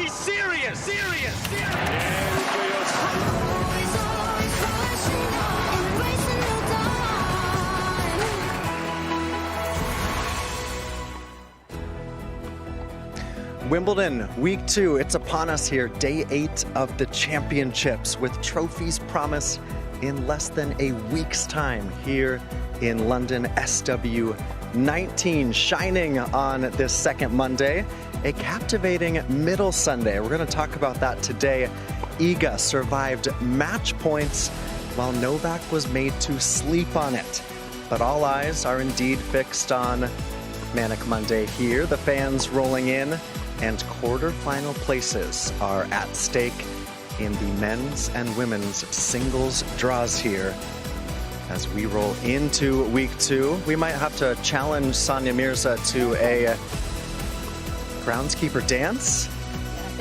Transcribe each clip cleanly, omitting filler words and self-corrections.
be serious, serious, serious. Wimbledon, week 2, it's upon us here, day 8 of the championships, with trophies promised in less than a week's time here in London. SW19 shining on this second Monday, a captivating middle Sunday. We're going to talk about that today. Iga survived match points while Novak was made to sleep on it. But all eyes are indeed fixed on Manic Monday here. The fans rolling in, and quarterfinal places are at stake in the men's and women's singles draws here. As we roll into week 2, we might have to challenge Sonia Mirza to a groundskeeper dance.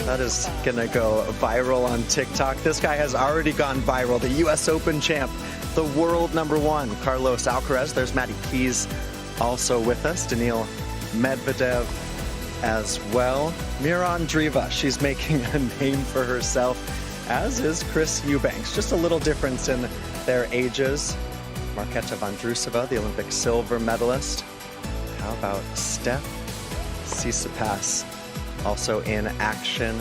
That is gonna go viral on TikTok. This guy has already gone viral. The US Open champ, the world #1, Carlos Alcaraz. There's Maddie Keys also with us. Daniil Medvedev as well. Mira Andreeva, she's making a name for herself, as is Chris Eubanks. Just a little difference in their ages. Marketa Vondrousova, the Olympic silver medalist. How about Steph Tsitsipas, also in action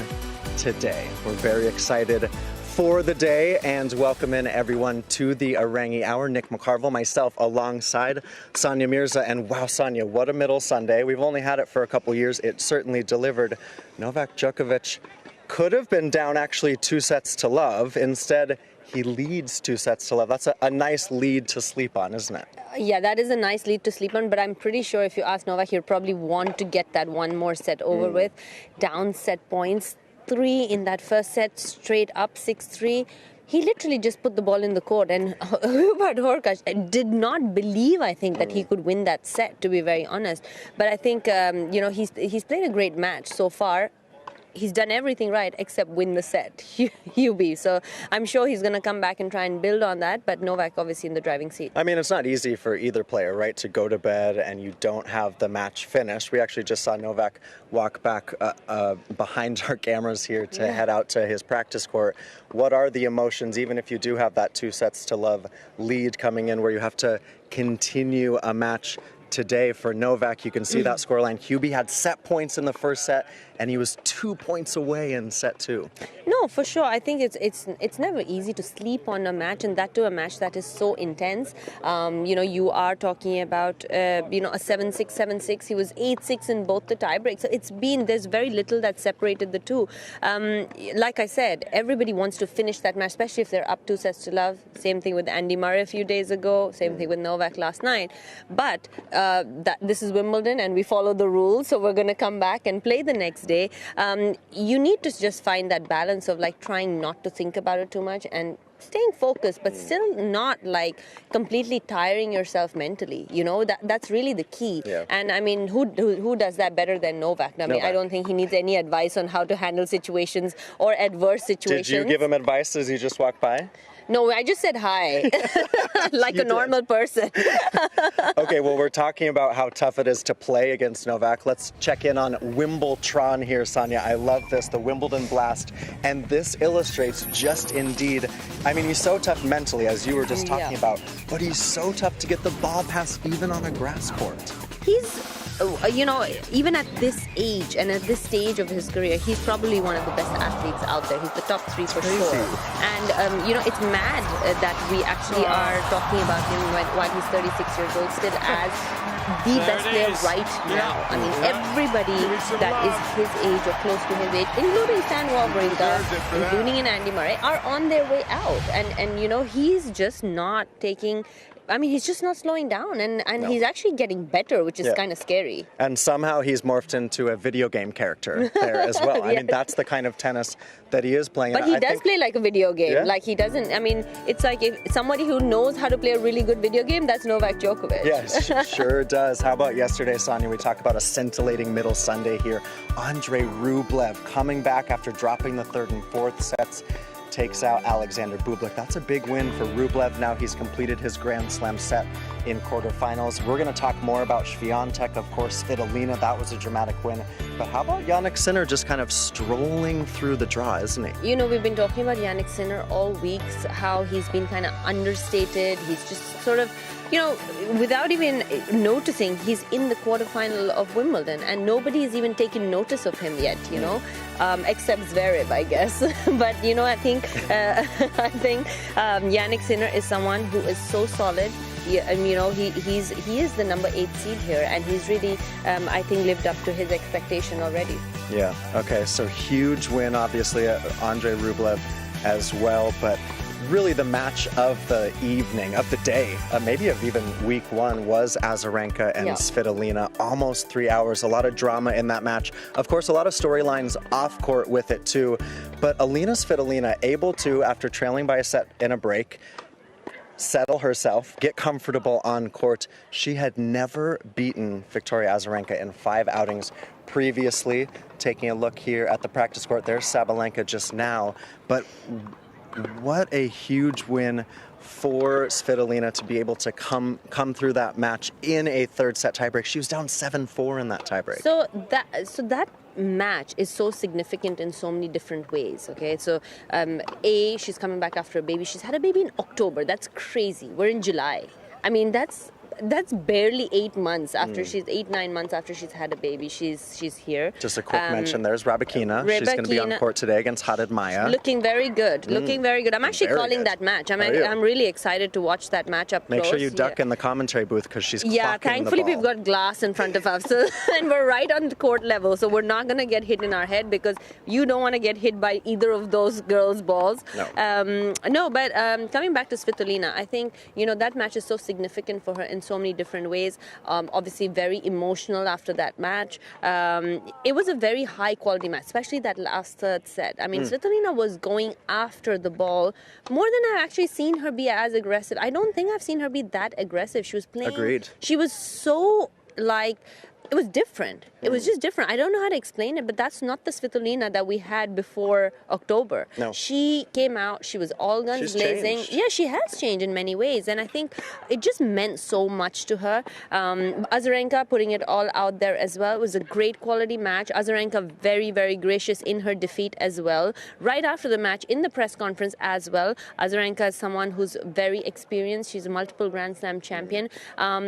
today. We're very excited for the day and welcome in everyone to the Aorangi Hour. Nick McCarville, myself, alongside Sonia Mirza. And wow, Sonia, what a middle Sunday. We've only had it for a couple years. It certainly delivered. Novak Djokovic could have been down actually 2-0. Instead, he leads 2-0. That's a nice lead to sleep on, isn't it? Yeah, that is a nice lead to sleep on, but I'm pretty sure if you ask Novak, he'll probably want to get that one more set over with. Down set points, 3 in that first set, straight up 6-3. He literally just put the ball in the court, and Hubert Hurkacz did not believe, I think, that he could win that set, to be very honest. But I think, he's played a great match so far. He's done everything right except win the set, Hubie. So I'm sure he's going to come back and try and build on that, but Novak obviously in the driving seat. I mean, it's not easy for either player, right, to go to bed and you don't have the match finished. We actually just saw Novak walk back behind our cameras here to head out to his practice court. What are the emotions, even if you do have that 2-0 lead coming in where you have to continue a match today for Novak? You can see that scoreline. Hubie had set points in the first set, and he was 2 points away in set 2. No, for sure. I think it's never easy to sleep on a match, and that to a match that is so intense. You are talking about a 7-6, 7-6. He was 8-6 in both the tiebreaks. So there's very little that separated the two. Like I said, everybody wants to finish that match, especially if they're up 2-0. Same thing with Andy Murray a few days ago. Same thing with Novak last night. But this is Wimbledon, and we follow the rules, so we're going to come back and play the next day. You need to just find that balance of like trying not to think about it too much and staying focused, but still not like completely tiring yourself mentally. That's really the key. Yeah. And I mean, who does that better than Novak? I mean, I don't think he needs any advice on how to handle situations or adverse situations. Did you give him advice as he just walked by? No, I just said hi, like a normal person. Okay, well, we're talking about how tough it is to play against Novak. Let's check in on Wimbledon here, Sonia. I love this, the Wimbledon Blast. And this illustrates just indeed, I mean, he's so tough mentally, as you were just talking about, but he's so tough to get the ball past even on a grass court. He's even at this age and at this stage of his career, he's probably one of the best athletes out there. He's the top 3 for sure. And, it's mad that we actually are talking about him while he's 36 years old, still as the best player right now. I mean, everybody that is his age or close to his age, including Stan Wawrinka, including Andy Murray, are on their way out. And he's just not taking... I mean, he's just not slowing down, and he's actually getting better, which is kind of scary. And somehow he's morphed into a video game character there as well. I mean, that's the kind of tennis that he is playing. But he does play like a video game. Yeah? Like, he doesn't, I mean, it's like if somebody who knows how to play a really good video game, that's Novak Djokovic. Yes, sure does. How about yesterday, Sonia? We talk about a scintillating middle Sunday here. Andrei Rublev coming back after dropping the third and fourth sets, takes out Alexander Bublik. That's a big win for Rublev. Now he's completed his Grand Slam set in quarterfinals. We're going to talk more about Swiatek, of course, Svitolina. That was a dramatic win. But how about Jannik Sinner just kind of strolling through the draw, isn't he? You know, we've been talking about Jannik Sinner all week, how he's been kind of understated. He's just sort of, you know, without even noticing, he's in the quarterfinal of Wimbledon, and nobody's even taken notice of him yet, you know, except Zverev, I guess. But, you know, I think Jannik Sinner is someone who is so solid. And you know, he is the number 8 seed here, and he's really, I think, lived up to his expectation already. Yeah. Okay. So huge win, obviously, Andrei Rublev as well, but really the match of the evening, of the day, maybe of even week one, was Azarenka and Svitolina. Almost 3 hours, a lot of drama in that match. Of course, a lot of storylines off court with it too, but Alina Svitolina able to, after trailing by a set in a break, settle herself, get comfortable on court. She had never beaten Victoria Azarenka in 5 outings previously. Taking a look here at the practice court, there's Sabalenka just now. But what a huge win for Svitolina to be able to come through that match in a third set tiebreak. She was down 7-4 in that tiebreak. So that match is so significant in so many different ways. Okay, so she's coming back after a baby. She's had a baby in October. That's crazy. We're in July. I mean, that's barely 8 months after she's 8-9 months after she's had a baby. She's here. Just a quick mention. There's Rabakina. She's going to be on court today against Haddad Maia. Looking very good. Looking very good. I'm actually calling that match. I'm really excited to watch that match up close. Make sure you duck in the commentary booth because she's clocking thankfully the ball. We've got glass in front of us, and we're right on the court level, so we're not going to get hit in our head, because you don't want to get hit by either of those girls' balls. No. But coming back to Svitolina, I think, you know, that match is so significant for her in so many different ways. Obviously very emotional after that match. It was a very high quality match, especially that last third set. I mean, Svitolina was going after the ball more than I've actually seen her be as aggressive. I don't think I've seen her be that aggressive. She was playing. Agreed. She was so, like, it was different. It was just different. I don't know how to explain it, but that's not the Svitolina that we had before October. No. She came out, she was all guns blazing. Changed. Yeah, she has changed in many ways, and I think it just meant so much to her. Azarenka putting it all out there as well. It was a great quality match. Azarenka very, very gracious in her defeat as well. Right after the match, in the press conference as well, Azarenka is someone who's very experienced. She's a multiple Grand Slam champion.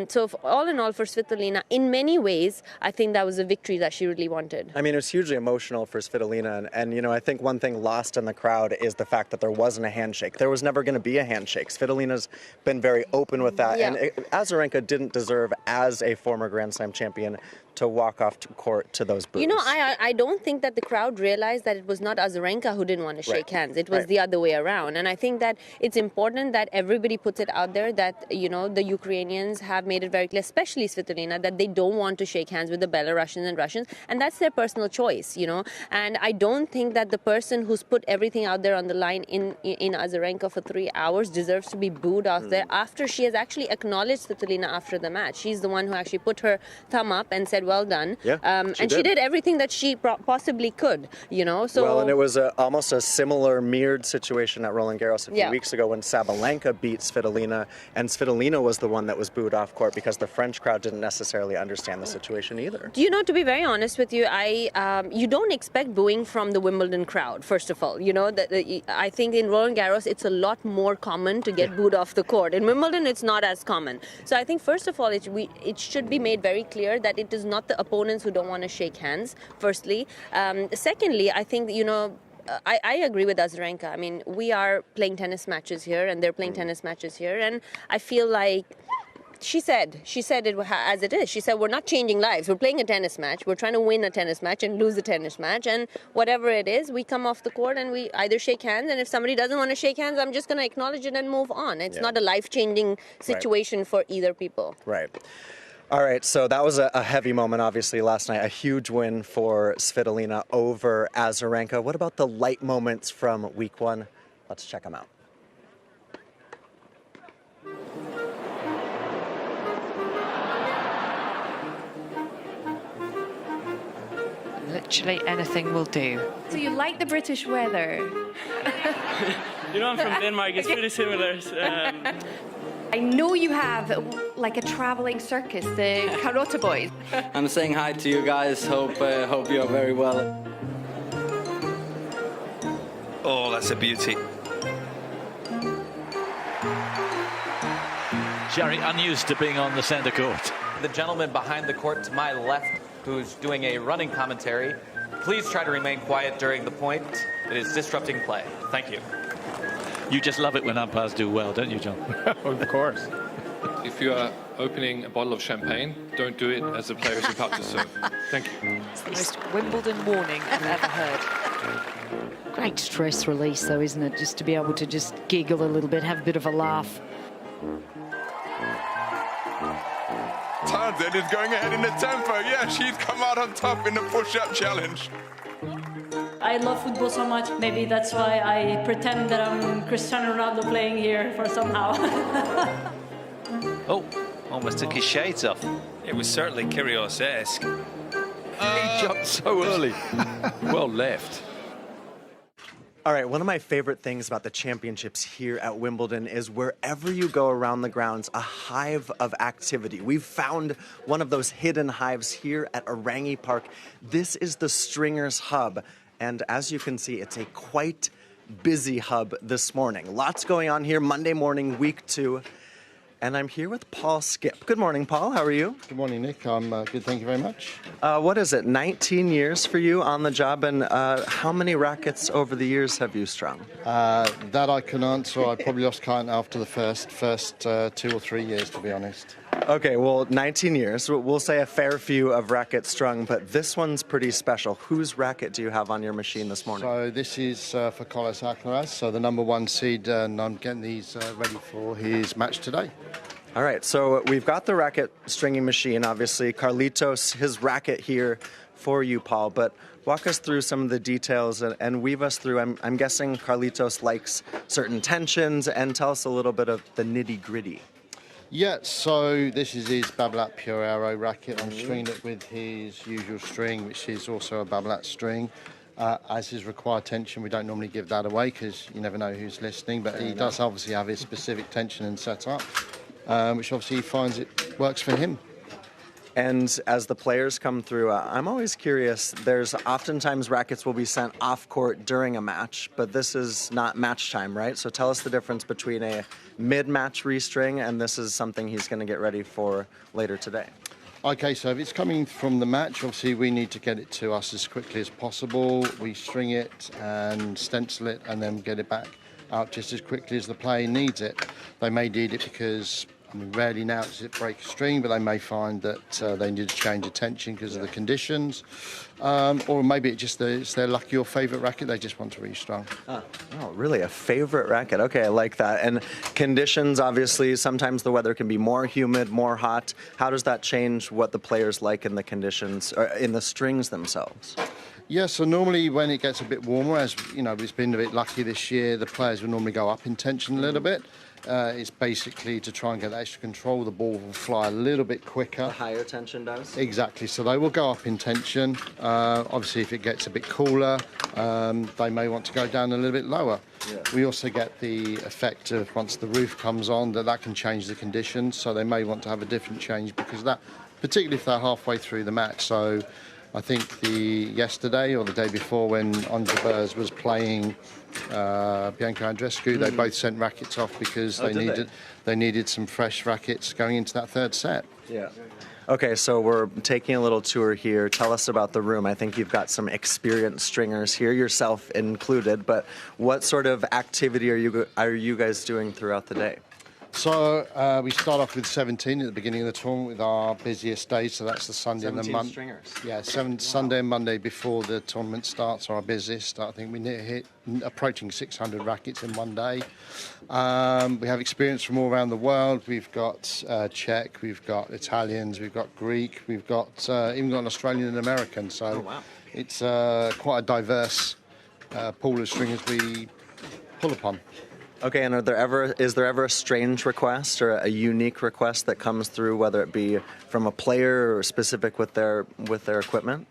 So all in all, for Svitolina, in many ways, I think that was a victory that she really wanted. I mean, it was hugely emotional for Svitolina, and you know, I think one thing lost in the crowd is the fact that there wasn't a handshake. There was never going to be a handshake. Svitolina's been very open with that, and Azarenka didn't deserve, as a former Grand Slam champion, to walk off to court to those boos. You know, I don't think that the crowd realized that it was not Azarenka who didn't want to shake hands. It was the other way around. And I think that it's important that everybody puts it out there that, you know, the Ukrainians have made it very clear, especially Svitolina, that they don't want to shake hands with the Belarusians and Russians. And that's their personal choice, you know. And I don't think that the person who's put everything out there on the line in Azarenka for 3 hours deserves to be booed out there after she has actually acknowledged Svitolina after the match. She's the one who actually put her thumb up and said, well done. Yeah, she did everything that she possibly could, you know. So well, and it was almost a similar mirrored situation at Roland Garros a few weeks ago when Sabalenka beat Svitolina, and Svitolina was the one that was booed off court because the French crowd didn't necessarily understand the situation either. You know, to be very honest with you, you don't expect booing from the Wimbledon crowd, first of all. You know, I think in Roland Garros it's a lot more common to get booed off the court. In Wimbledon it's not as common. So I think first of all it should be made very clear that it is not the opponents who don't want to shake hands, firstly. Secondly, I think, you know, I agree with Azarenka. I mean, we are playing tennis matches here and they're playing tennis matches here, and I feel like she said it as it is. She said, we're not changing lives. We're playing a tennis match. We're trying to win a tennis match and lose a tennis match. And whatever it is, we come off the court and we either shake hands. And if somebody doesn't want to shake hands, I'm just going to acknowledge it and move on. It's not a life-changing situation for either people. Right. All right, so that was a heavy moment, obviously, last night. A huge win for Svitolina over Azarenka. What about the light moments from week one? Let's check them out. Literally anything will do. So you like the British weather? You know, I'm from Denmark. It's pretty similar. I know you have like a traveling circus, the Carota Boys. I'm saying hi to you guys. Hope you're very well. Oh, that's a beauty. Jerry unused to being on the centre court. The gentleman behind the court to my left, who's doing a running commentary, please try to remain quiet during the point. It is disrupting play. Thank you. You just love it when umpires do well, don't you, John? Of course. If you are opening a bottle of champagne, don't do it as the player is about to serve. Thank you. It's the most Wimbledon warning I've ever heard. Great stress release, though, isn't it? Just to be able to just giggle a little bit, have a bit of a laugh. Townsend is going ahead in the tempo. Yeah, she's come out on top in the push-up challenge. I love football so much. Maybe that's why I pretend that I'm Cristiano Ronaldo playing here for somehow. Oh, almost took his shades off. It was certainly Kyrgios-esque. He jumped so early. Well left. All right, one of my favorite things about the championships here at Wimbledon is wherever you go around the grounds, a hive of activity. We've found one of those hidden hives here at Aorangi Park. This is the Stringers Hub, and as you can see, it's a quite busy hub this morning. Lots going on here, Monday morning, week 2. And I'm here with Paul Skip. Good morning, Paul. How are you? Good morning, Nick. I'm good, thank you very much. What is it, 19 years for you on the job? And how many rackets over the years have you strung? That I can answer. I probably lost count after the first 2 or 3 years, to be honest. Okay, well, 19 years. We'll say a fair few of rackets strung, but this one's pretty special. Whose racket do you have on your machine this morning? So this is for Carlos Alcaraz, so the number 1 seed, and I'm getting these ready for his match today. All right, so we've got the racket stringing machine, obviously. Carlitos, his racket here for you, Paul, but walk us through some of the details and weave us through. I'm guessing Carlitos likes certain tensions, and tell us a little bit of the nitty-gritty. Yeah, so this is his Babolat Pure Aero racket. I'm stringing it with his usual string, which is also a Babolat string. As his required tension, we don't normally give that away because you never know who's listening, but he does obviously have his specific tension and setup, which obviously he finds it works for him. And as the players come through, I'm always curious, there's oftentimes rackets will be sent off court during a match, but this is not match time, right? So tell us the difference between a mid-match restring and this is something he's going to get ready for later today. Okay, so if it's coming from the match, obviously we need to get it to us as quickly as possible. We string it and stencil it and then get it back out just as quickly as the player needs it. They may need it because, I mean, rarely now does it break a string, but they may find that they need to change the tension because of the conditions. Or maybe it's their lucky or favourite racket, they just want to restrung. Oh, really? A favourite racket? Okay, I like that. And conditions, obviously, sometimes the weather can be more humid, more hot. How does that change what the players like in the conditions, or in the strings themselves? Yeah, so normally when it gets a bit warmer, as you know, it's been a bit lucky this year, the players will normally go up in tension a little bit. It's basically to try and get extra control. The ball will fly a little bit quicker. The higher tension does? Exactly. So they will go up in tension. Obviously, if it gets a bit cooler, they may want to go down a little bit lower. Yeah. We also get the effect of once the roof comes on, that can change the conditions. So they may want to have a different change because of that, particularly if they're halfway through the match. So I think yesterday or the day before when Andre Burrs was playing Bianca Andreescu, they both sent rackets off because they needed some fresh rackets going into that third set. Yeah. Okay, so we're taking a little tour here. Tell us about the room. I think you've got some experienced stringers here, yourself included, but what sort of activity are you guys doing throughout the day? So we start off with 17 at the beginning of the tournament with our busiest day, so that's the Sunday and the Monday. Stringers. Yeah, Sunday and Monday before the tournament starts are our busiest. I think we hit approaching 600 rackets in one day. We have experience from all around the world. We've got Czech, we've got Italians, we've got Greek, we've got even got an Australian and American. So it's quite a diverse pool of stringers we pull upon. Okay, and is there ever a strange request or a unique request that comes through, whether it be from a player or specific with their equipment?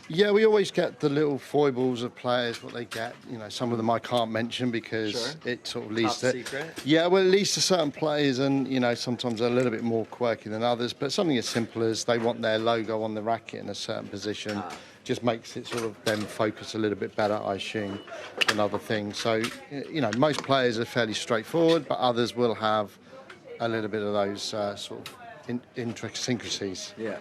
Yeah, we always get the little foibles of players, what they get. Some of them I can't mention because it sort of leads Top to... secret? Yeah, well, it leads to certain players and, sometimes they're a little bit more quirky than others. But something as simple as they want their logo on the racket in a certain position just makes it sort of then focus a little bit better, I assume, than other things. So, most players are fairly straightforward, but others will have a little bit of those sort of idiosyncrasies. Yeah.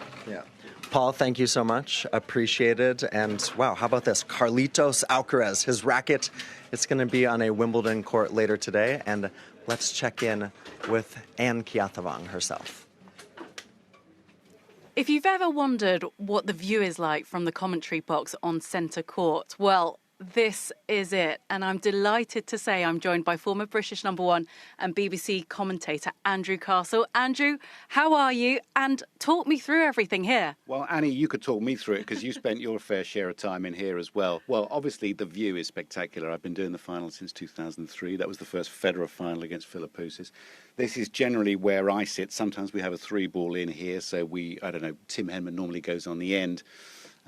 Paul, thank you so much. Appreciated. And wow, how about this? Carlitos Alcaraz, his racket, it's going to be on a Wimbledon court later today. And let's check in with Anne Keathavong herself. If you've ever wondered what the view is like from the commentary box on centre court, well, this is it. And I'm delighted to say I'm joined by former British #1 and BBC commentator Andrew Castle. Andrew, how are you? And talk me through everything here. Well, Annie, you could talk me through it because you spent your fair share of time in here as well. Well, obviously, the view is spectacular. I've been doing the final since 2003. That was the first Federer final against Philippoussis. This is generally where I sit. Sometimes we have a 3-ball in here. So Tim Henman normally goes on the end.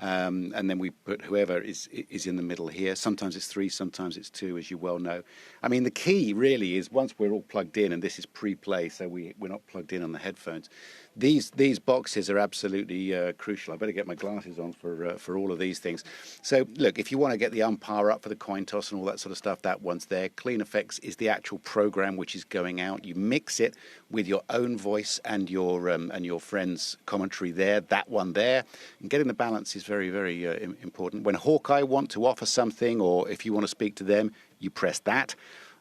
And then we put whoever is in the middle here. Sometimes it's 3, sometimes it's 2, as you well know. I mean, the key really is once we're all plugged in, and this is pre-play, so we're not plugged in on the headphones. These boxes are absolutely crucial. I better get my glasses on for all of these things. So, look, if you want to get the umpire up for the coin toss and all that sort of stuff, that one's there. Clean Effects is the actual program which is going out. You mix it with your own voice and your friend's commentary there. That one there, and getting the balance is very, very important. When Hawkeye want to offer something, or if you want to speak to them, you press that.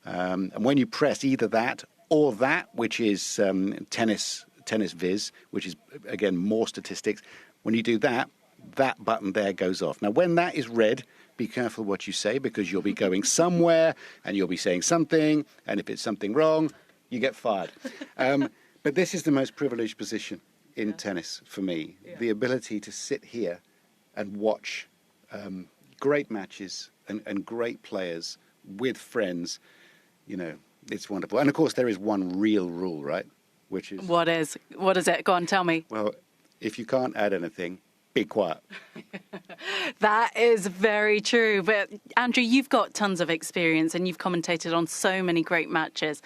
And when you press either that or that, which is tennis viz, which is, again, more statistics. When you do that, that button there goes off. Now, when that is red, be careful what you say because you'll be going somewhere and you'll be saying something. And if it's something wrong, you get fired. But this is the most privileged position in tennis for me. Yeah. The ability to sit here and watch great matches and great players with friends. It's wonderful. And, of course, there is one real rule, right? Which is... What is it? Go on, tell me. Well, if you can't add anything, be quiet. That is very true. But, Andrew, you've got tons of experience and you've commentated on so many great matches.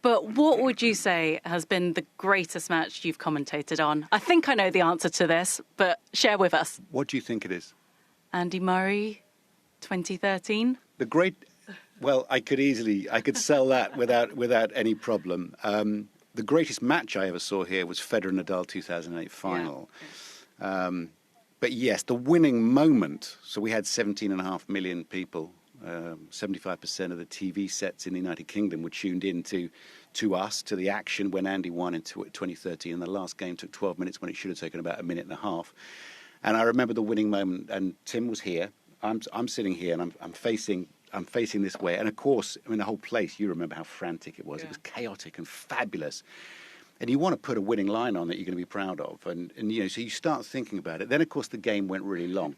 But what would you say has been the greatest match you've commentated on? I think I know the answer to this, but share with us. What do you think it is? Andy Murray, 2013? The great... Well, I could sell that without any problem. The greatest match I ever saw here was Federer-Nadal 2008 final. Yeah. But yes, the winning moment. So we had 17.5 million people. 75% of the TV sets in the United Kingdom were tuned in to us, to the action when Andy won in 2013. And the last game took 12 minutes when it should have taken about a minute and a half. And I remember the winning moment. And Tim was here. I'm sitting here and I'm facing this way. And, of course, the whole place, you remember how frantic it was. Yeah. It was chaotic and fabulous. And you want to put a winning line on that you're going to be proud of. And so you start thinking about it. Then, of course, the game went really long.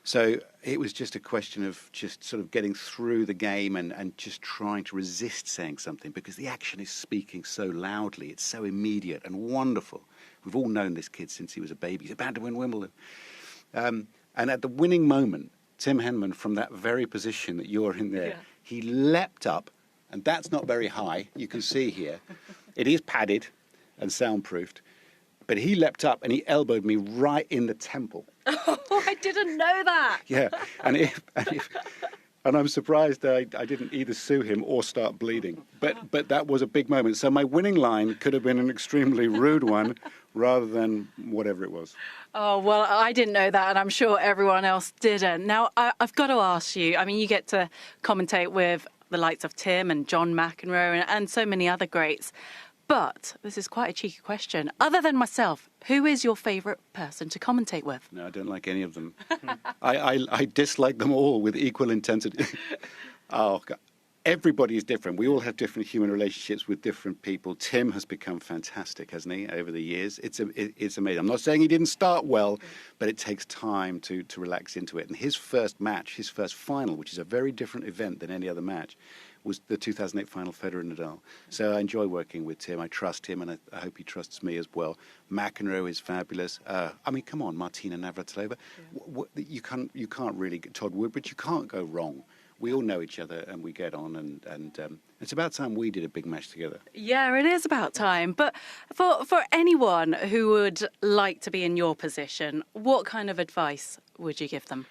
So it was just a question of just sort of getting through the game and just trying to resist saying something because the action is speaking so loudly. It's so immediate and wonderful. We've all known this kid since he was a baby. He's about to win Wimbledon. And at the winning moment, Tim Henman, from that very position that you're in there, he leapt up, and that's not very high. You can see here. It is padded and soundproofed. But he leapt up and he elbowed me right in the temple. Oh, I didn't know that. Yeah, and I'm surprised that I didn't either sue him or start bleeding. But that was a big moment. So my winning line could have been an extremely rude one rather than whatever it was. Oh, well, I didn't know that, and I'm sure everyone else didn't. Now, I've got to ask you, you get to commentate with the likes of Tim and John McEnroe and so many other greats. But this is quite a cheeky question. Other than myself, who is your favourite person to commentate with? No, I don't like any of them. I dislike them all with equal intensity. Oh, God. Everybody is different. We all have different human relationships with different people. Tim has become fantastic, hasn't he, over the years? It's amazing. I'm not saying he didn't start well, but it takes time to relax into it. And his first match, his first final, which is a very different event than any other match, was the 2008 final, Federer-Nadal. So I enjoy working with Tim. I trust him, and I hope he trusts me as well. McEnroe is fabulous. I mean, come on, Martina Navratilova. You can't really get Todd Woodbridge. You can't go wrong. We all know each other and we get on, and it's about time we did a big match together. Yeah, it is about time. But for anyone who would like to be in your position, what kind of advice would you give them?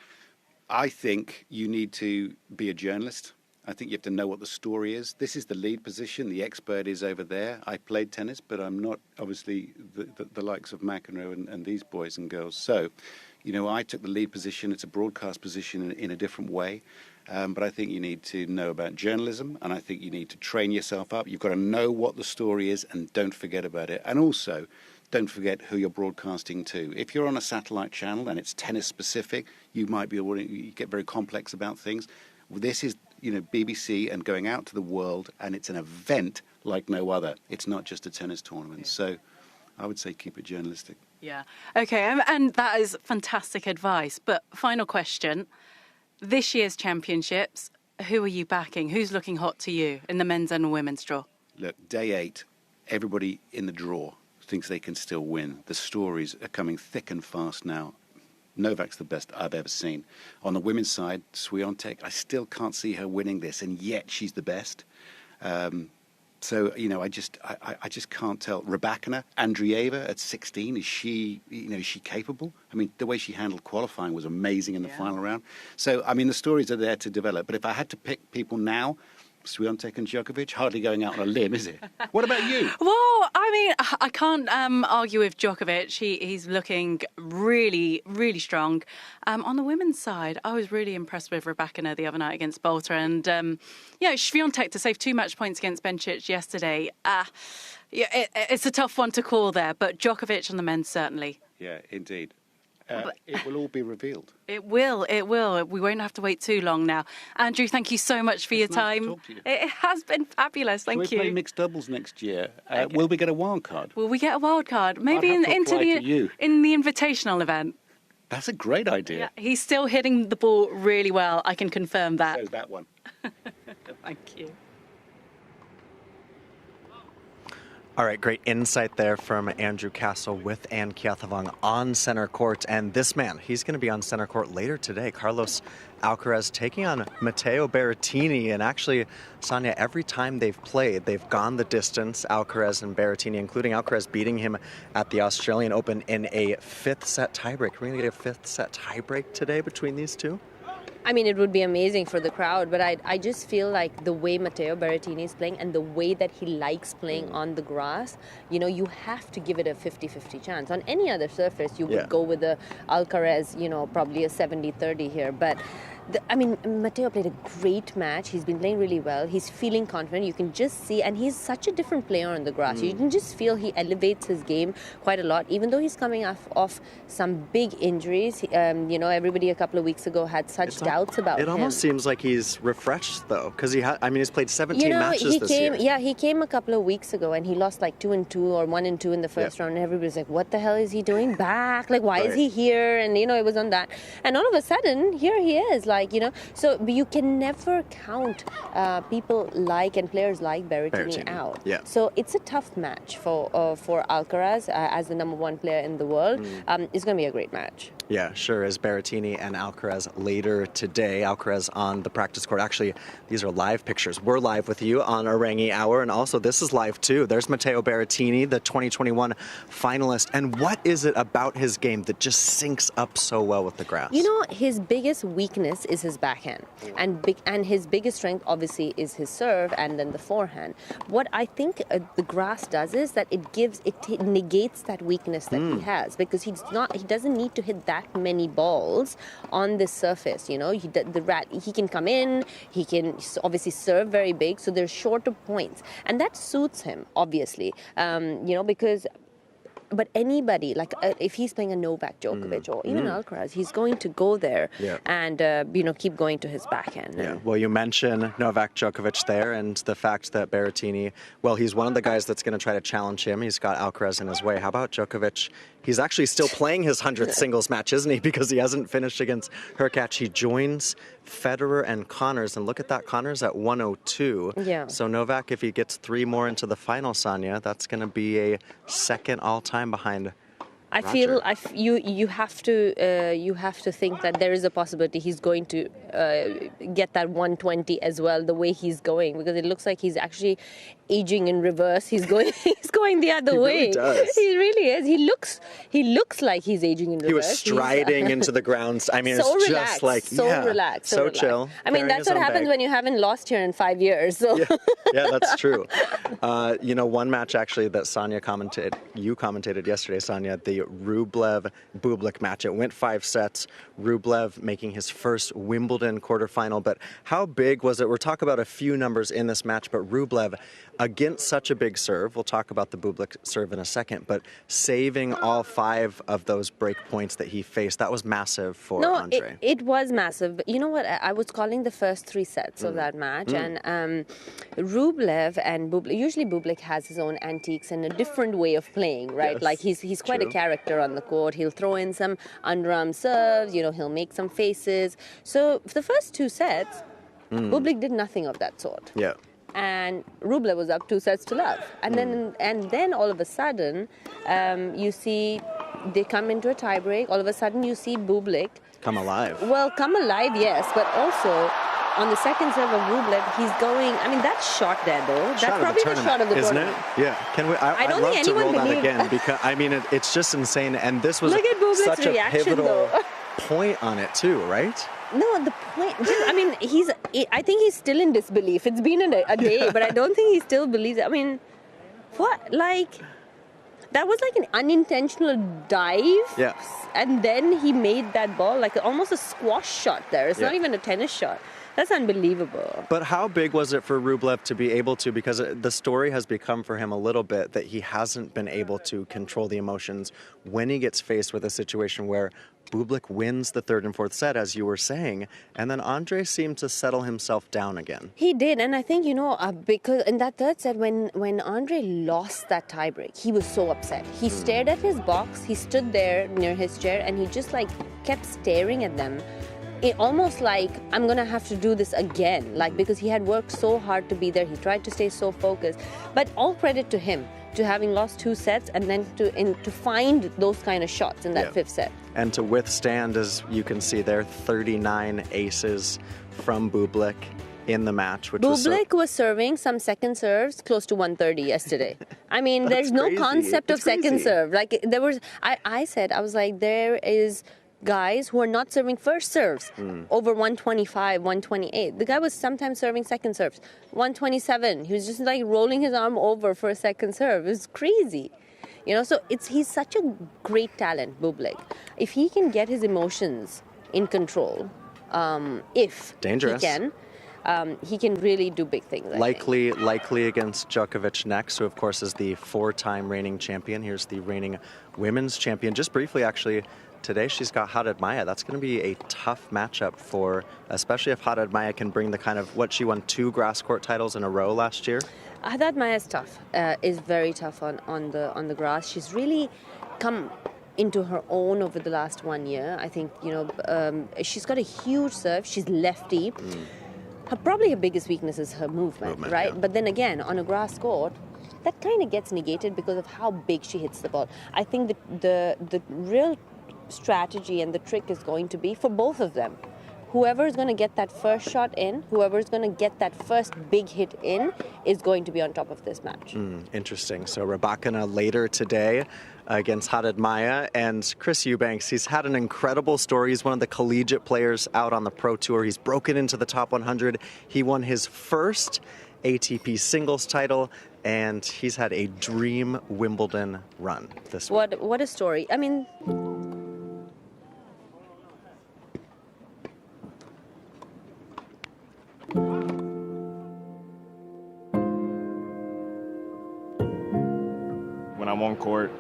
I think you need to be a journalist. I think you have to know what the story is. This is the lead position. The expert is over there. I played tennis, but I'm not obviously the likes of McEnroe and these boys and girls. So, I took the lead position. It's a broadcast position in a different way. But I think you need to know about journalism, and I think you need to train yourself up. You've got to know what the story is, and don't forget about it. And also, don't forget who you're broadcasting to. If you're on a satellite channel and it's tennis specific, you get very complex about things. This is, BBC and going out to the world, and it's an event like no other. It's not just a tennis tournament. Yeah. So I would say keep it journalistic. Yeah. Okay, and that is fantastic advice. But final question. This year's championships, who are you backing? Who's looking hot to you in the men's and women's draw? Look, day 8, everybody in the draw thinks they can still win. The stories are coming thick and fast now. Novak's the best I've ever seen. On the women's side, Swiatek, I still can't see her winning this, and yet she's the best. So, I just can't tell. Mira Andreeva at 16, is she capable? I mean, the way she handled qualifying was amazing in the final round. So, I mean, the stories are there to develop. But if I had to pick people now, Swiatek and Djokovic, hardly going out on a limb, is it? What about you? Well, I mean, I can't argue with Djokovic. He's looking really, really strong. On the women's side, I was really impressed with Rebecca the other night against Bolter. And, Swiatek to save 2 match points against Bencic yesterday. It's a tough one to call there, but Djokovic on the men's certainly. Yeah, indeed. It will all be revealed. It will. We won't have to wait too long now. Andrew, thank you so much for your time. Nice to talk to you. It has been fabulous. Thank you. We play mixed doubles next year. Okay. Will we get a wild card? Will we get a wild card? Maybe in the invitational event. That's a great idea. Yeah, he's still hitting the ball really well. I can confirm that. There's that one. Thank you. All right, great insight there from Andrew Castle with Anne Keathavong on center court. And this man, he's going to be on center court later today. Carlos Alcaraz taking on Matteo Berrettini. And actually, Sonia, every time they've played, they've gone the distance, Alcaraz and Berrettini, including Alcaraz beating him at the Australian Open in a 5th set tiebreak. We're going to get a 5th set tiebreak today between these two? I mean, it would be amazing for the crowd, but I just feel like the way Matteo Berrettini is playing and the way that he likes playing on the grass, you have to give it a 50-50 chance. On any other surface, you would go with the Alcaraz, probably a 70-30 here. But, Matteo played a great match. He's been playing really well. He's feeling confident. You can just see, and he's such a different player on the grass. You can just feel he elevates his game quite a lot, even though he's coming off some big injuries. Everybody a couple of weeks ago had such doubts about him. It almost seems like he's refreshed, though, because he's played 17 matches this year. Yeah, he came a couple of weeks ago, and he lost like 2-2 or 1-2 in the first round, and everybody's like, what the hell is he doing back? Like, why is he here? And, it was on that. And all of a sudden, here he is. So you can never count people and players like Berrettini out. Yeah. So it's a tough match for Alcaraz as the number 1 player in the world. It's going to be a great match. Yeah, sure is. Berrettini and Alcaraz later today. Alcaraz on the practice court. Actually, these are live pictures. We're live with you on Aorangi Hour, and also this is live too. There's Matteo Berrettini, the 2021 finalist. And what is it about his game that just syncs up so well with the grass? His biggest weakness is his backhand, and his biggest strength obviously is his serve and then the forehand. What I think the grass does is that it negates that weakness that he has, because he doesn't need to hit that many balls on this surface. He can come in, he can obviously serve very big, so there's shorter points, and that suits him obviously. Because but anybody, like if he's playing a Novak Djokovic or even Alcaraz, he's going to go there and, keep going to his backhand. Yeah. Well, you mentioned Novak Djokovic there and the fact that Berrettini, well, he's one of the guys that's going to try to challenge him. He's got Alcaraz in his way. How about Djokovic? He's actually still playing his 100th singles match, isn't he? Because he hasn't finished against Hurkacz. He joins Federer and Connors. And look at that, Connors at 102. Yeah. So Novak, if he gets 3 more into the final, Sonia, that's going to be a second all-time behind I feel you have to think that there is a possibility he's going to get that 120 as well, the way he's going, because it looks like he's actually aging in reverse. He's going the other way. Really does. He really is. He looks like he's aging in reverse. He was striding into the ground. I mean, so it's relaxed, just like relaxed, so chill. I mean, that's what happens when you haven't lost here in 5 years. So. Yeah, that's true. One match actually that you commentated yesterday, Sonia, the Rublev-Bublik match. It went 5 sets. Rublev making his first Wimbledon quarterfinal. But how big was it? We'll talk about a few numbers in this match, but Rublev against such a big serve. We'll talk about the Bublik serve in a second, but saving all 5 of those break points that he faced, that was massive for Andre. It was massive. But you know what? I was calling the first 3 sets of that match, and Rublev and Bublik, usually Bublik has his own antiques and a different way of playing, right? Yes, like he's quite a character on the court. He'll throw in some underarm serves, he'll make some faces. So for the first 2 sets, Bublik did nothing of that sort. Yeah. And Rublev was up 2 sets to love. And then all of a sudden, you see they come into a tiebreak. All of a sudden, you see Bublik come alive. Well, come alive, yes, but also on the second serve of Rublev, he's going. I mean, that shot there, though. That's probably the shot of the isn't tournament, it? Yeah. Can we? I don't love think to roll anyone that again because I mean it's just insane. And this was Look at Bublik's such a reaction, pivotal though. point on it too, right? No, the point. I mean, I think he's still in disbelief. It's been a day, but I don't think he still believes it. I mean, what? Like, that was like an unintentional dive. Yeah. And then he made that ball like almost a squash shot there. It's not even a tennis shot. That's unbelievable. But how big was it for Rublev to be able to, because the story has become for him a little bit that he hasn't been able to control the emotions when he gets faced with a situation where Bublik wins the 3rd and 4th set, as you were saying, and then Andre seemed to settle himself down again. He did, and I think, because in that 3rd set, when Andre lost that tiebreak, he was so upset. He stared at his box, he stood there near his chair, and he just kept staring at them. It almost like, I'm going to have to do this again, because he had worked so hard to be there. He tried to stay so focused. But all credit to him, to having lost 2 sets and then to find those kind of shots in that 5th set. And to withstand, as you can see there, 39 aces from Bublik in the match. Bublik was serving some second serves close to 130 yesterday. I mean, there's no concept of second serve. I was like, there is guys who are not serving first serves over 125, 128. The guy was sometimes serving second serves, 127. He was just rolling his arm over for a second serve. It was crazy. So he's such a great talent, Bublik. If he can get his emotions in control, if dangerous. He can really do big things. Likely against Djokovic next, who of course is the 4-time reigning champion. Here's the reigning women's champion. Just briefly, actually, today she's got Haddad Maia. That's going to be a tough matchup especially if Haddad Maia can bring the kind of what she won 2 grass court titles in a row last year. Haddad Maia is tough. Is very tough on the grass. She's really come into her own over the last 1 year. I think she's got a huge serve. She's lefty. Probably her biggest weakness is her movement, right? Yeah. But then again, on a grass court, that kind of gets negated because of how big she hits the ball. I think the real strategy and the trick is going to be for both of them. Whoever is going to get that first shot in, whoever is going to get that first big hit in, is going to be on top of this match. Interesting. So Rybakina later today against Haddad Maia, and Chris Eubanks, he's had an incredible story. He's one of the collegiate players out on the Pro Tour. He's broken into the top 100. He won his first ATP singles title, and he's had a dream Wimbledon run this week. What a story. I mean, when I'm on court,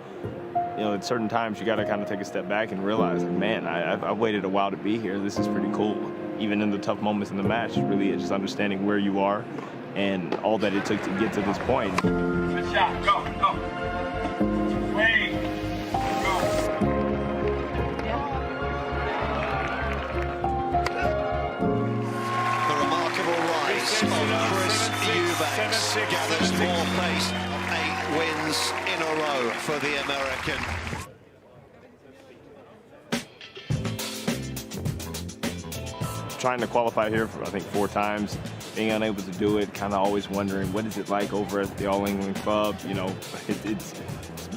you know, at certain times you got to kind of take a step back and realize, like, man, I've waited a while to be here. This is pretty cool. Even in the tough moments in the match, really it's just understanding where you are and all that it took to get to this point. Good shot. Go. Wait. Go. The remarkable rise of Chris Eubanks gathers more pace. 8 wins in a row for the American. Trying to qualify here for, I think, 4 times, being unable to do it, kind of always wondering what is it like over at the All England Club. You know, it's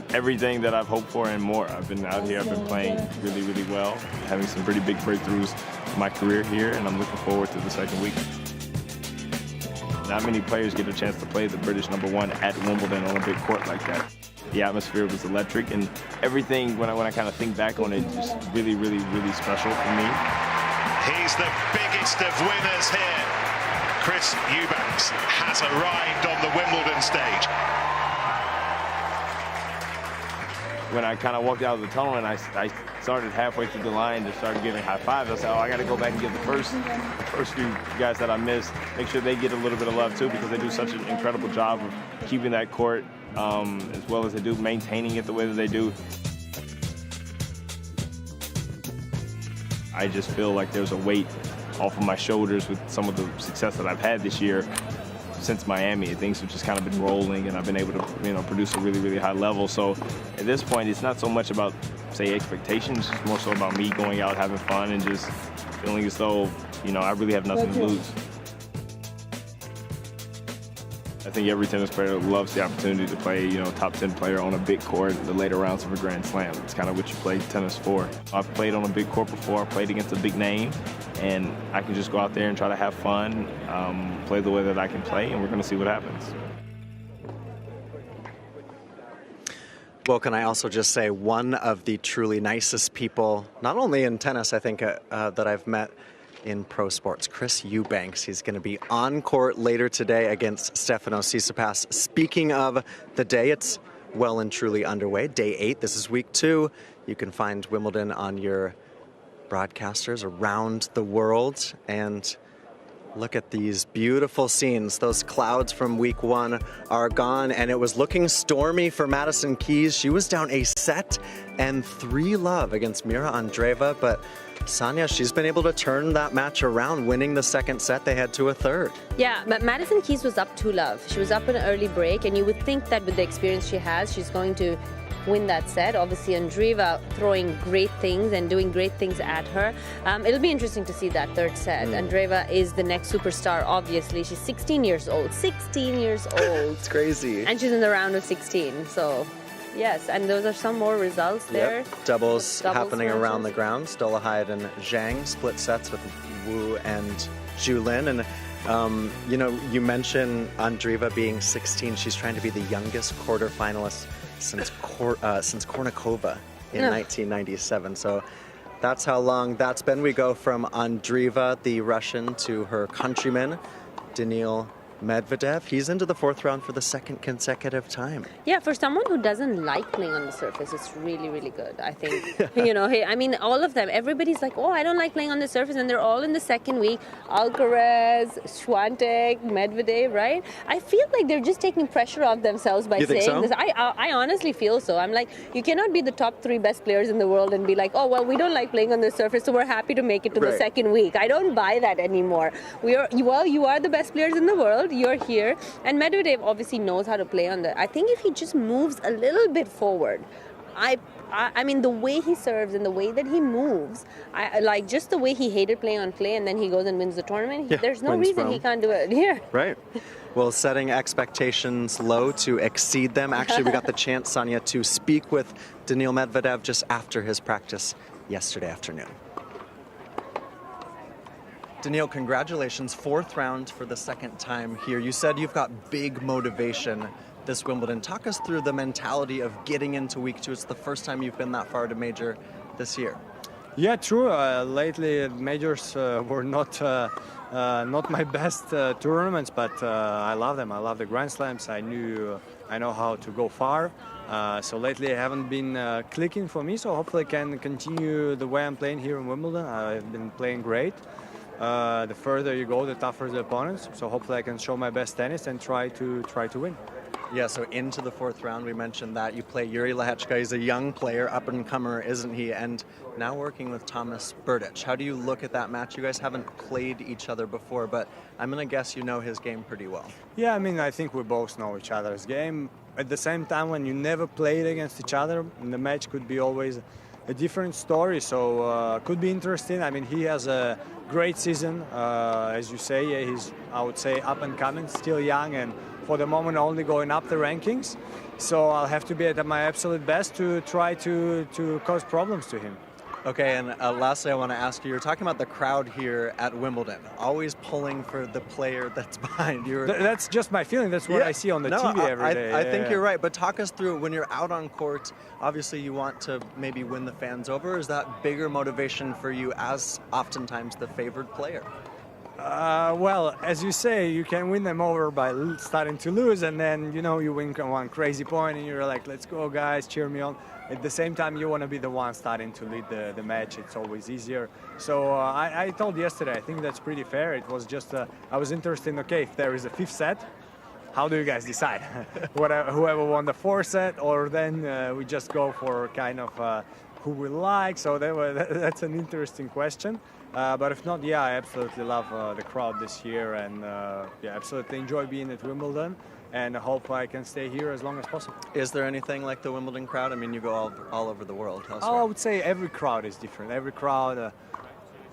everything that I've hoped for and more. I've been out here, I've been playing really, really well, having some pretty big breakthroughs in my career here, and I'm looking forward to the second week. Not many players get a chance to play the British #1 at Wimbledon on a big court like that. The atmosphere was electric, and everything, when I kind of think back on it, just really, really, really special for me. He's the biggest of winners here. Chris Eubanks has arrived on the Wimbledon stage. When I kind of walked out of the tunnel and I started halfway through the line to start giving high fives, I said, oh, I got to go back and give the first few guys that I missed, make sure they get a little bit of love too, because they do such an incredible job of keeping that court as well as they do, maintaining it the way that they do. I just feel like there's a weight off of my shoulders with some of the success that I've had this year since Miami. Things have just kind of been rolling, and I've been able to, you know, produce a really, really high level. So at this point, it's not so much about, say, expectations. It's more so about me going out, having fun, and just feeling as though, you know, I really have nothing to lose. I think every tennis player loves the opportunity to play, you know, top 10 player on a big court in the later rounds of a Grand Slam. It's kind of what you play tennis for. I've played on a big court before. I played against a big name, and I can just go out there and try to have fun, play the way that I can play, and we're going to see what happens. Well, can I also just say one of the truly nicest people, not only in tennis, I think, that I've met in pro sports, Chris Eubanks. He's going to be on court later today against Stefanos Tsitsipas. Speaking of the day, it's well and truly underway. Day 8. This is week 2. You can find Wimbledon on your broadcasters around the world. And look at these beautiful scenes. Those clouds from week 1 are gone, and it was looking stormy for Madison Keys. She was down a set and 3-love against Mira Andreeva, but Sonia, she's been able to turn that match around, winning the second set. They head to a third. Yeah, but Madison Keys was up 2-love. She was up in an early break, and you would think that with the experience she has, she's going to win that set. Obviously, Andreeva throwing great things and doing great things at her. It'll be interesting to see that third set. Andreeva is the next superstar, obviously. She's 16 years old. 16 years old. It's crazy. And she's in the round of 16, so... Yes, and those are some more results there. Yep. Doubles happening matches around the ground. Stolahide and Zhang split sets with Wu and Zhulin. And, you know, you mentioned Andreeva being 16. She's trying to be the youngest quarterfinalist since Kornikova in 1997. So that's how long that's been. We go from Andreeva, the Russian, to her countryman, Daniil Medvedev. He's into the 4th round for the 2nd consecutive time. Yeah, for someone who doesn't like playing on the surface, it's really, really good, I think. You know, hey, I mean, all of them, everybody's like, oh, I don't like playing on the surface, and they're all in the second week. Alcaraz, Swiatek, Medvedev, right? I feel like they're just taking pressure off themselves by saying this. I honestly feel so. I'm like, you cannot be the top 3 best players in the world and be like, oh, well, we don't like playing on the surface, so we're happy to make it to the second week. I don't buy that anymore. You are the best players in the world. You're here, and Medvedev obviously knows how to play on the. I think if he just moves a little bit forward, I mean, the way he serves and the way that he moves, I like just the way he hated playing on clay, and then he goes and wins the tournament. There's no reason he can't do it here. Right. Well, setting expectations low to exceed them. Actually, we got the chance, Sonia, to speak with Daniil Medvedev just after his practice yesterday afternoon. Daniil, congratulations. 4th round for the 2nd time here. You said you've got big motivation this Wimbledon. Talk us through the mentality of getting into week 2. It's the first time you've been that far to major this year. Yeah, true. Lately, majors were not my best tournaments, but I love them. I love the Grand Slams. I knew I know how to go far. So lately I haven't been clicking for me, so hopefully I can continue the way I'm playing here in Wimbledon. I've been playing great. The further you go, the tougher the opponents. So hopefully I can show my best tennis and try to win. Yeah, so into the fourth round, we mentioned that you play Yuri Lehechka. He's a young player, up-and-comer, isn't he? And now working with Thomas Berdych. How do you look at that match? You guys haven't played each other before, but I'm going to guess you know his game pretty well. Yeah, I mean, I think we both know each other's game. At the same time, when you never played against each other, the match could be always a different story, so could be interesting. I mean, he has a great season, as you say. He's, I would say, up-and-coming, still young, and for the moment only going up the rankings. So I'll have to be at my absolute best to try to cause problems to him. Okay, and lastly, I want to ask you, you're talking about the crowd here at Wimbledon, always pulling for the player that's behind you. That's just my feeling. That's what I see on the TV every day. I think you're right, but talk us through, when you're out on court, obviously you want to maybe win the fans over. Is that bigger motivation for you as oftentimes the favored player? Well, as you say, you can win them over by starting to lose, and then, you know, you win one crazy point and you're like, let's go guys, cheer me on. At the same time, you want to be the one starting to lead the match. It's always easier. So I told yesterday, I think that's pretty fair. It was just, I was interested in, okay, if there is a fifth set, how do you guys decide? Whoever won the fourth set, or then we just go for kind of who we like. So that's an interesting question. But if not, yeah, I absolutely love the crowd this year, and yeah, absolutely enjoy being at Wimbledon, and I hope I can stay here as long as possible. Is there anything like the Wimbledon crowd? I mean, you go all over the world. Oh, I would say every crowd is different. Every crowd,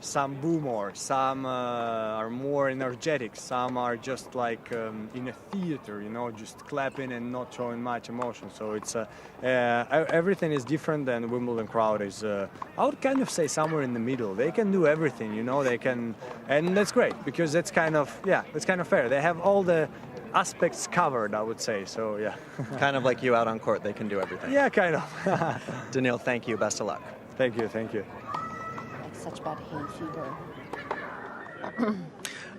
some boo more, some are more energetic, some are just like in a theater, you know, just clapping and not showing much emotion. So it's everything is different, and the Wimbledon crowd is, I would kind of say, somewhere in the middle. They can do everything, you know, they can, and that's great, because that's kind of, yeah, that's kind of fair. They have all the aspects covered, I would say, so yeah. Kind of like you out on court, they can do everything. Yeah, kind of. Daniil, thank you, best of luck. Thank you, thank you. Such bad hay fever.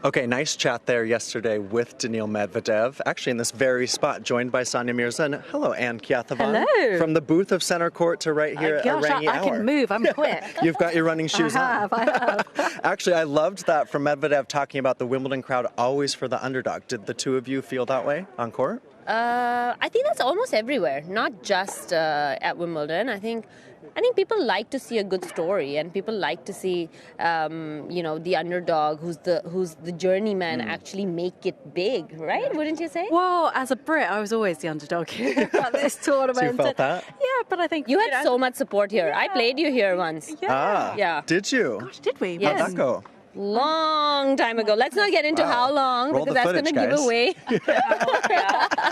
Okay, nice chat there yesterday with Daniil Medvedev, actually in this very spot, joined by Sonia Mirza. And hello, Anne Kjathavan. Hello. From the booth of Center Court to right here at Aorangi I can move, I'm quick. You've got your running shoes on. I have. Actually, I loved that from Medvedev talking about the Wimbledon crowd always for the underdog. Did the two of you feel that way on court? I think that's almost everywhere, not just at Wimbledon. I think people like to see a good story, and people like to see, you know, the underdog, who's the journeyman, actually make it big, right? Wouldn't you say? Well, as a Brit, I was always the underdog here at this tournament. So you felt that? Yeah, but I think you had so much support here. Yeah. I played you here once. Yeah. Yeah. Did you? Gosh, did we? Yes. How'd that go? Long time ago. Let's not get into how long, Roll because the that's footage, going to give away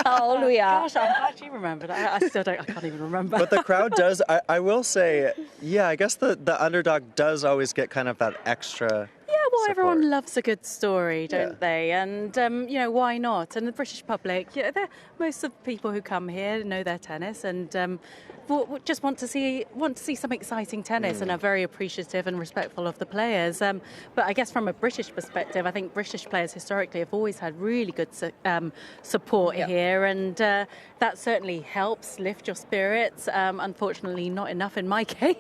how old we are. Gosh, I'm glad you remembered. I still don't. I can't even remember. But the crowd does. I will say, yeah, I guess the underdog does always get kind of that extra. Yeah, well, support. everyone loves a good story, don't they? And, you know, why not? And the British public, most of the people who come here know their tennis, and just want to see some exciting tennis, and are very appreciative and respectful of the players. But I guess from a British perspective, I think British players historically have always had really good support here, and that certainly helps lift your spirits. Unfortunately, not enough in my case.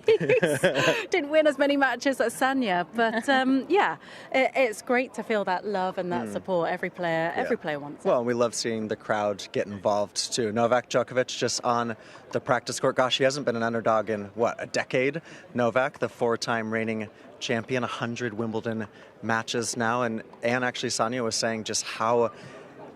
Didn't win as many matches as Sanya, but yeah, it's great to feel that love and that support. Every player wants it. Well, we love seeing the crowd get involved too. Novak Djokovic just on the practice court. Gosh, he hasn't been an underdog in, a decade? Novak, the four-time reigning champion, 100 Wimbledon matches now. And actually, Sonia was saying just how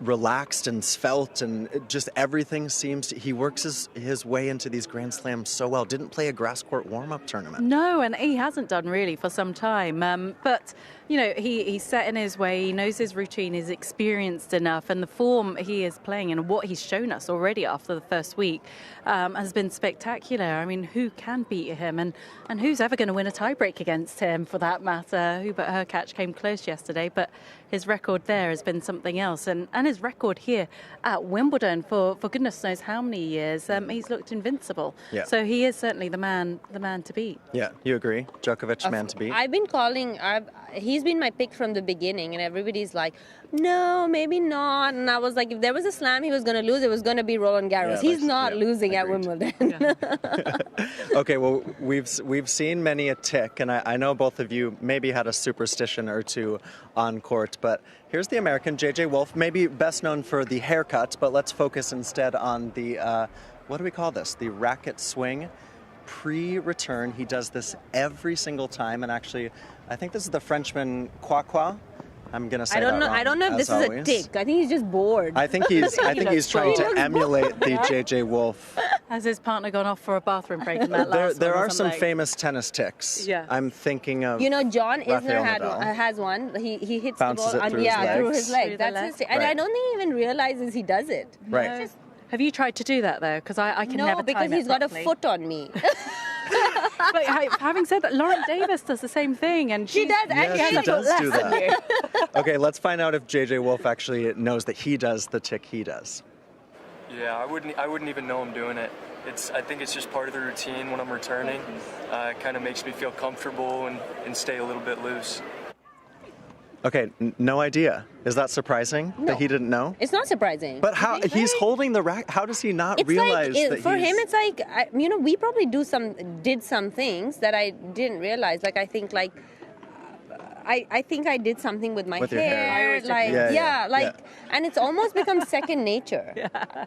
relaxed and svelte, and just everything seems he works his way into these Grand Slams so well. Didn't play a grass court warm-up tournament. No, and he hasn't done really for some time. But, you know, he's set in his way, he knows his routine, he's experienced enough, and the form he is playing and what he's shown us already after the first week has been spectacular. I mean, who can beat him, and who's ever going to win a tiebreak against him, for that matter? Hubert Hurkacz came close yesterday, but his record there has been something else, and his record here at Wimbledon for goodness knows how many years, he's looked invincible. Yeah. So he is certainly the man to beat. Yeah, you agree? Djokovic, man to beat? I've been calling, he's been my pick from the beginning, and everybody's like, no, maybe not. And I was like, if there was a slam he was going to lose, it was going to be Roland Garros. Yeah, He's not losing at Wimbledon. Okay, well, we've seen many a tick, and I know both of you maybe had a superstition or two on court, but here's the American, J.J. Wolf, maybe best known for the haircut, but let's focus instead on the, what do we call this? The racket swing. Pre-return, he does this every single time, and actually, I think this is the Frenchman Quirks. I'm gonna say I don't know. I don't know if this is a tick. I think he's just bored. I think he's trying to emulate the J.J. Wolf. Has his partner gone off for a bathroom break in that last There one are or some something? famous tennis ticks. Yeah. I'm thinking of. You know, John Rafael Isner Nadal. has one. He hits Bounces the ball it through his through his legs. leg. That's his tick. And Right. I don't think he even realizes he does it. Right. Have you tried to do that though? Because I can No, never because time it he's got a properly. foot on me. But having said that, Lauren Davis does the same thing, and She does, and Yeah, she does do than you. that. Okay, let's find out if J.J. Wolf actually knows that he does the tick he does. Yeah, I wouldn't even know I'm doing it. I think it's just part of the routine when I'm returning. It kind of makes me feel comfortable and stay a little bit loose. Okay, no idea. Is that surprising that he didn't know? It's not surprising. But how he's holding the racket? How does he not It's realize like, that for he's... him, it's like, we probably did some things that I didn't realize. Like, I think, like, I think I did something with my With your hair. I always do. like, Yeah. and it's almost become second nature.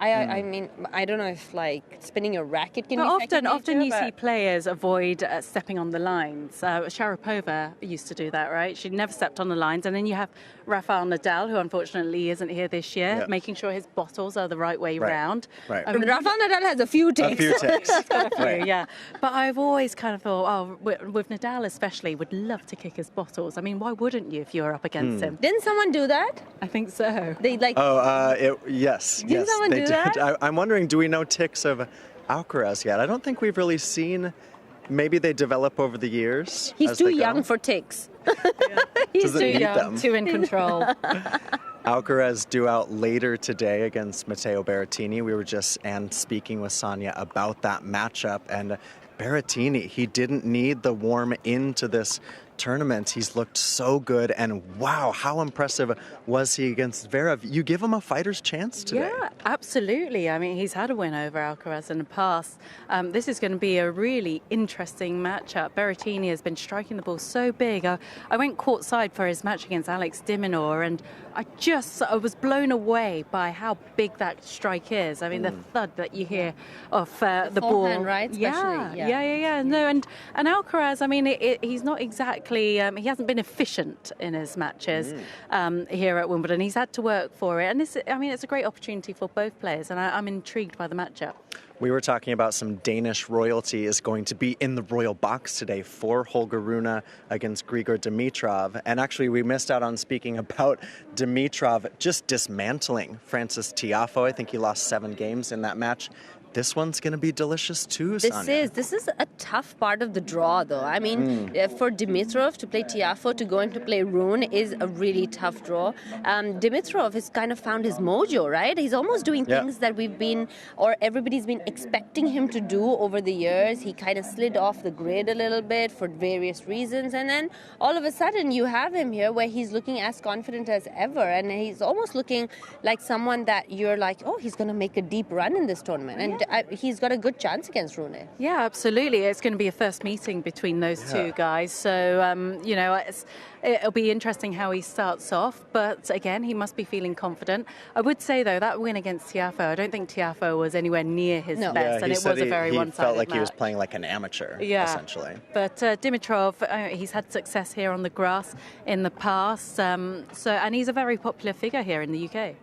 I mean, I don't know if like spinning your racket can But be second often nature, you but see players avoid stepping on the lines. Sharapova used to do that, right? She never stepped on the lines. And then you have Rafael Nadal, who unfortunately isn't here this year, making sure his bottles are the right way round. Right. Rafael Nadal has a few ticks. A few ticks. He's got a few, Right. yeah. But I've always kind of thought, with Nadal especially, would love to kick his bottles. I mean, why wouldn't you if you were up against him? Didn't someone do that? I think so. They like. Yes. Didn't yes, someone they do did. that? I'm wondering, do we know ticks of Alcaraz yet? I don't think we've really seen. Maybe they develop over the years. He's as too they go. young for ticks. He's Does it too need young, them? too in control. Alcaraz due out later today against Matteo Berrettini. We were just speaking with Sonia about that matchup, and Berrettini, he didn't need the warm into this tournament. He's looked so good, and wow, how impressive was he against Zverev? You give him a fighter's chance today. Yeah, absolutely. I mean, he's had a win over Alcaraz in the past. This is going to be a really interesting matchup. Berrettini has been striking the ball so big. I went courtside for his match against Alex de Minaur, and I was blown away by how big that strike is. I mean, the thud that you hear of the ball. Forehand, right? Yeah. Especially, No, and Alcaraz, I mean, he's not exactly, he hasn't been efficient in his matches here at Wimbledon. He's had to work for it. And it's a great opportunity for both players, and I'm intrigued by the matchup. We were talking about some Danish royalty is going to be in the royal box today for Holger Rune against Grigor Dimitrov. And actually, we missed out on speaking about Dimitrov just dismantling Francis Tiafoe. I think he lost 7 games in that match. This one's going to be delicious too, Sonia. This is a tough part of the draw, though. I mean, for Dimitrov to play Tiafoe, to go in to play Rune is a really tough draw. Dimitrov has kind of found his mojo, right? He's almost doing things that everybody's been expecting him to do over the years. He kind of slid off the grid a little bit for various reasons, and then all of a sudden you have him here where he's looking as confident as ever, and he's almost looking like someone that you're like, oh, he's going to make a deep run in this tournament. And he's got a good chance against Rune. Yeah, absolutely. It's going to be a first meeting between those two guys. So, it'll be interesting how he starts off. But again, he must be feeling confident. I would say, though, that win against Tiafoe, I don't think Tiafoe was anywhere near his best. And it was a very one-sided He felt like match. he was playing like an amateur, essentially. But Dimitrov, he's had success here on the grass in the past. And he's a very popular figure here in the UK.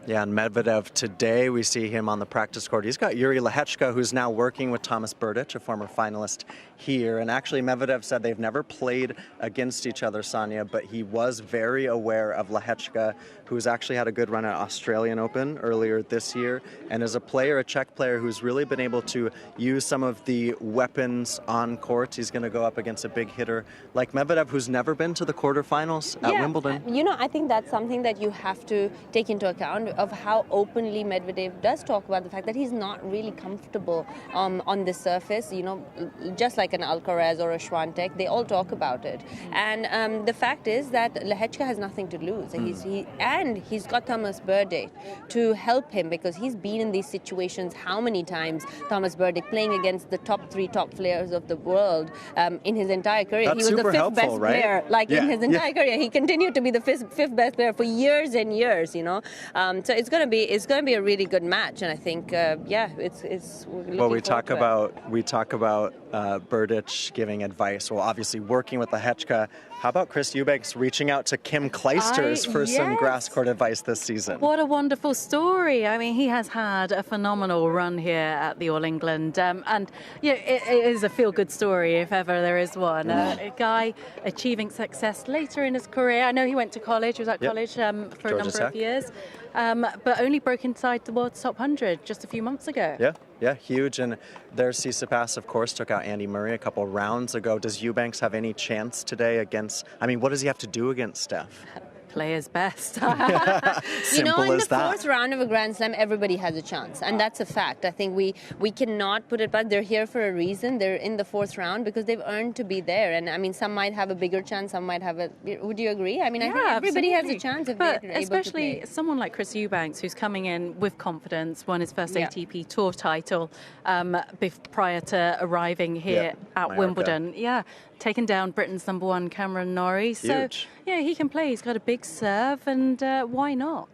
Yeah, and Medvedev today, we see him on the practice court. He's got Yuri Lehechka, who's now working with Thomas Berdych, a former finalist here. And actually, Medvedev said they've never played against each other, Sonia, but he was very aware of Lehechka, who's actually had a good run at Australian Open earlier this year, and is a Czech player who's really been able to use some of the weapons on court. He's going to go up against a big hitter like Medvedev, who's never been to the quarterfinals at Wimbledon. I think that's something that you have to take into account. of how openly Medvedev does talk about the fact that he's not really comfortable on this surface. You know, just like an Alcaraz or a Swiatek, they all talk about it. And the fact is that Lehechka has nothing to lose. He's got Thomas Berdych to help him, because he's been in these situations how many times. Thomas Berdych playing against the top players of the world in his entire career. That's he was the fifth best right? player, in his entire career. He continued to be the fifth best player for years and years. You know, so it's going to be a really good match, and I think it's. Well, we talk about Berdych giving advice. Well, obviously working with Lehechka. How about Chris Eubanks reaching out to Kim Clijsters for some grass court advice this season? What a wonderful story. I mean, he has had a phenomenal run here at the All England. And it is a feel-good story if ever there is one. A guy achieving success later in his career. I know he went to college. He was at college for a number of years. But only broke inside the world's top 100 just a few months ago. Yeah, huge. And there's Tsitsipas, of course, took out Andy Murray a couple rounds ago. Does Eubanks have any chance today against, what does he have to do against Steph? Play his best. In the that. fourth round of a Grand Slam, everybody has a chance, and that's a fact. I think we cannot put it back. They're here for a reason. They're in the fourth round because they've earned to be there. And some might have a bigger chance, some might have a. Would you agree? I think everybody has a chance if they're able to play. Especially someone like Chris Eubanks, who's coming in with confidence, won his first ATP Tour title prior to arriving here at Wimbledon. Taken down Britain's #1 Cameron Norrie. So he can play. He's got a big serve, and why not?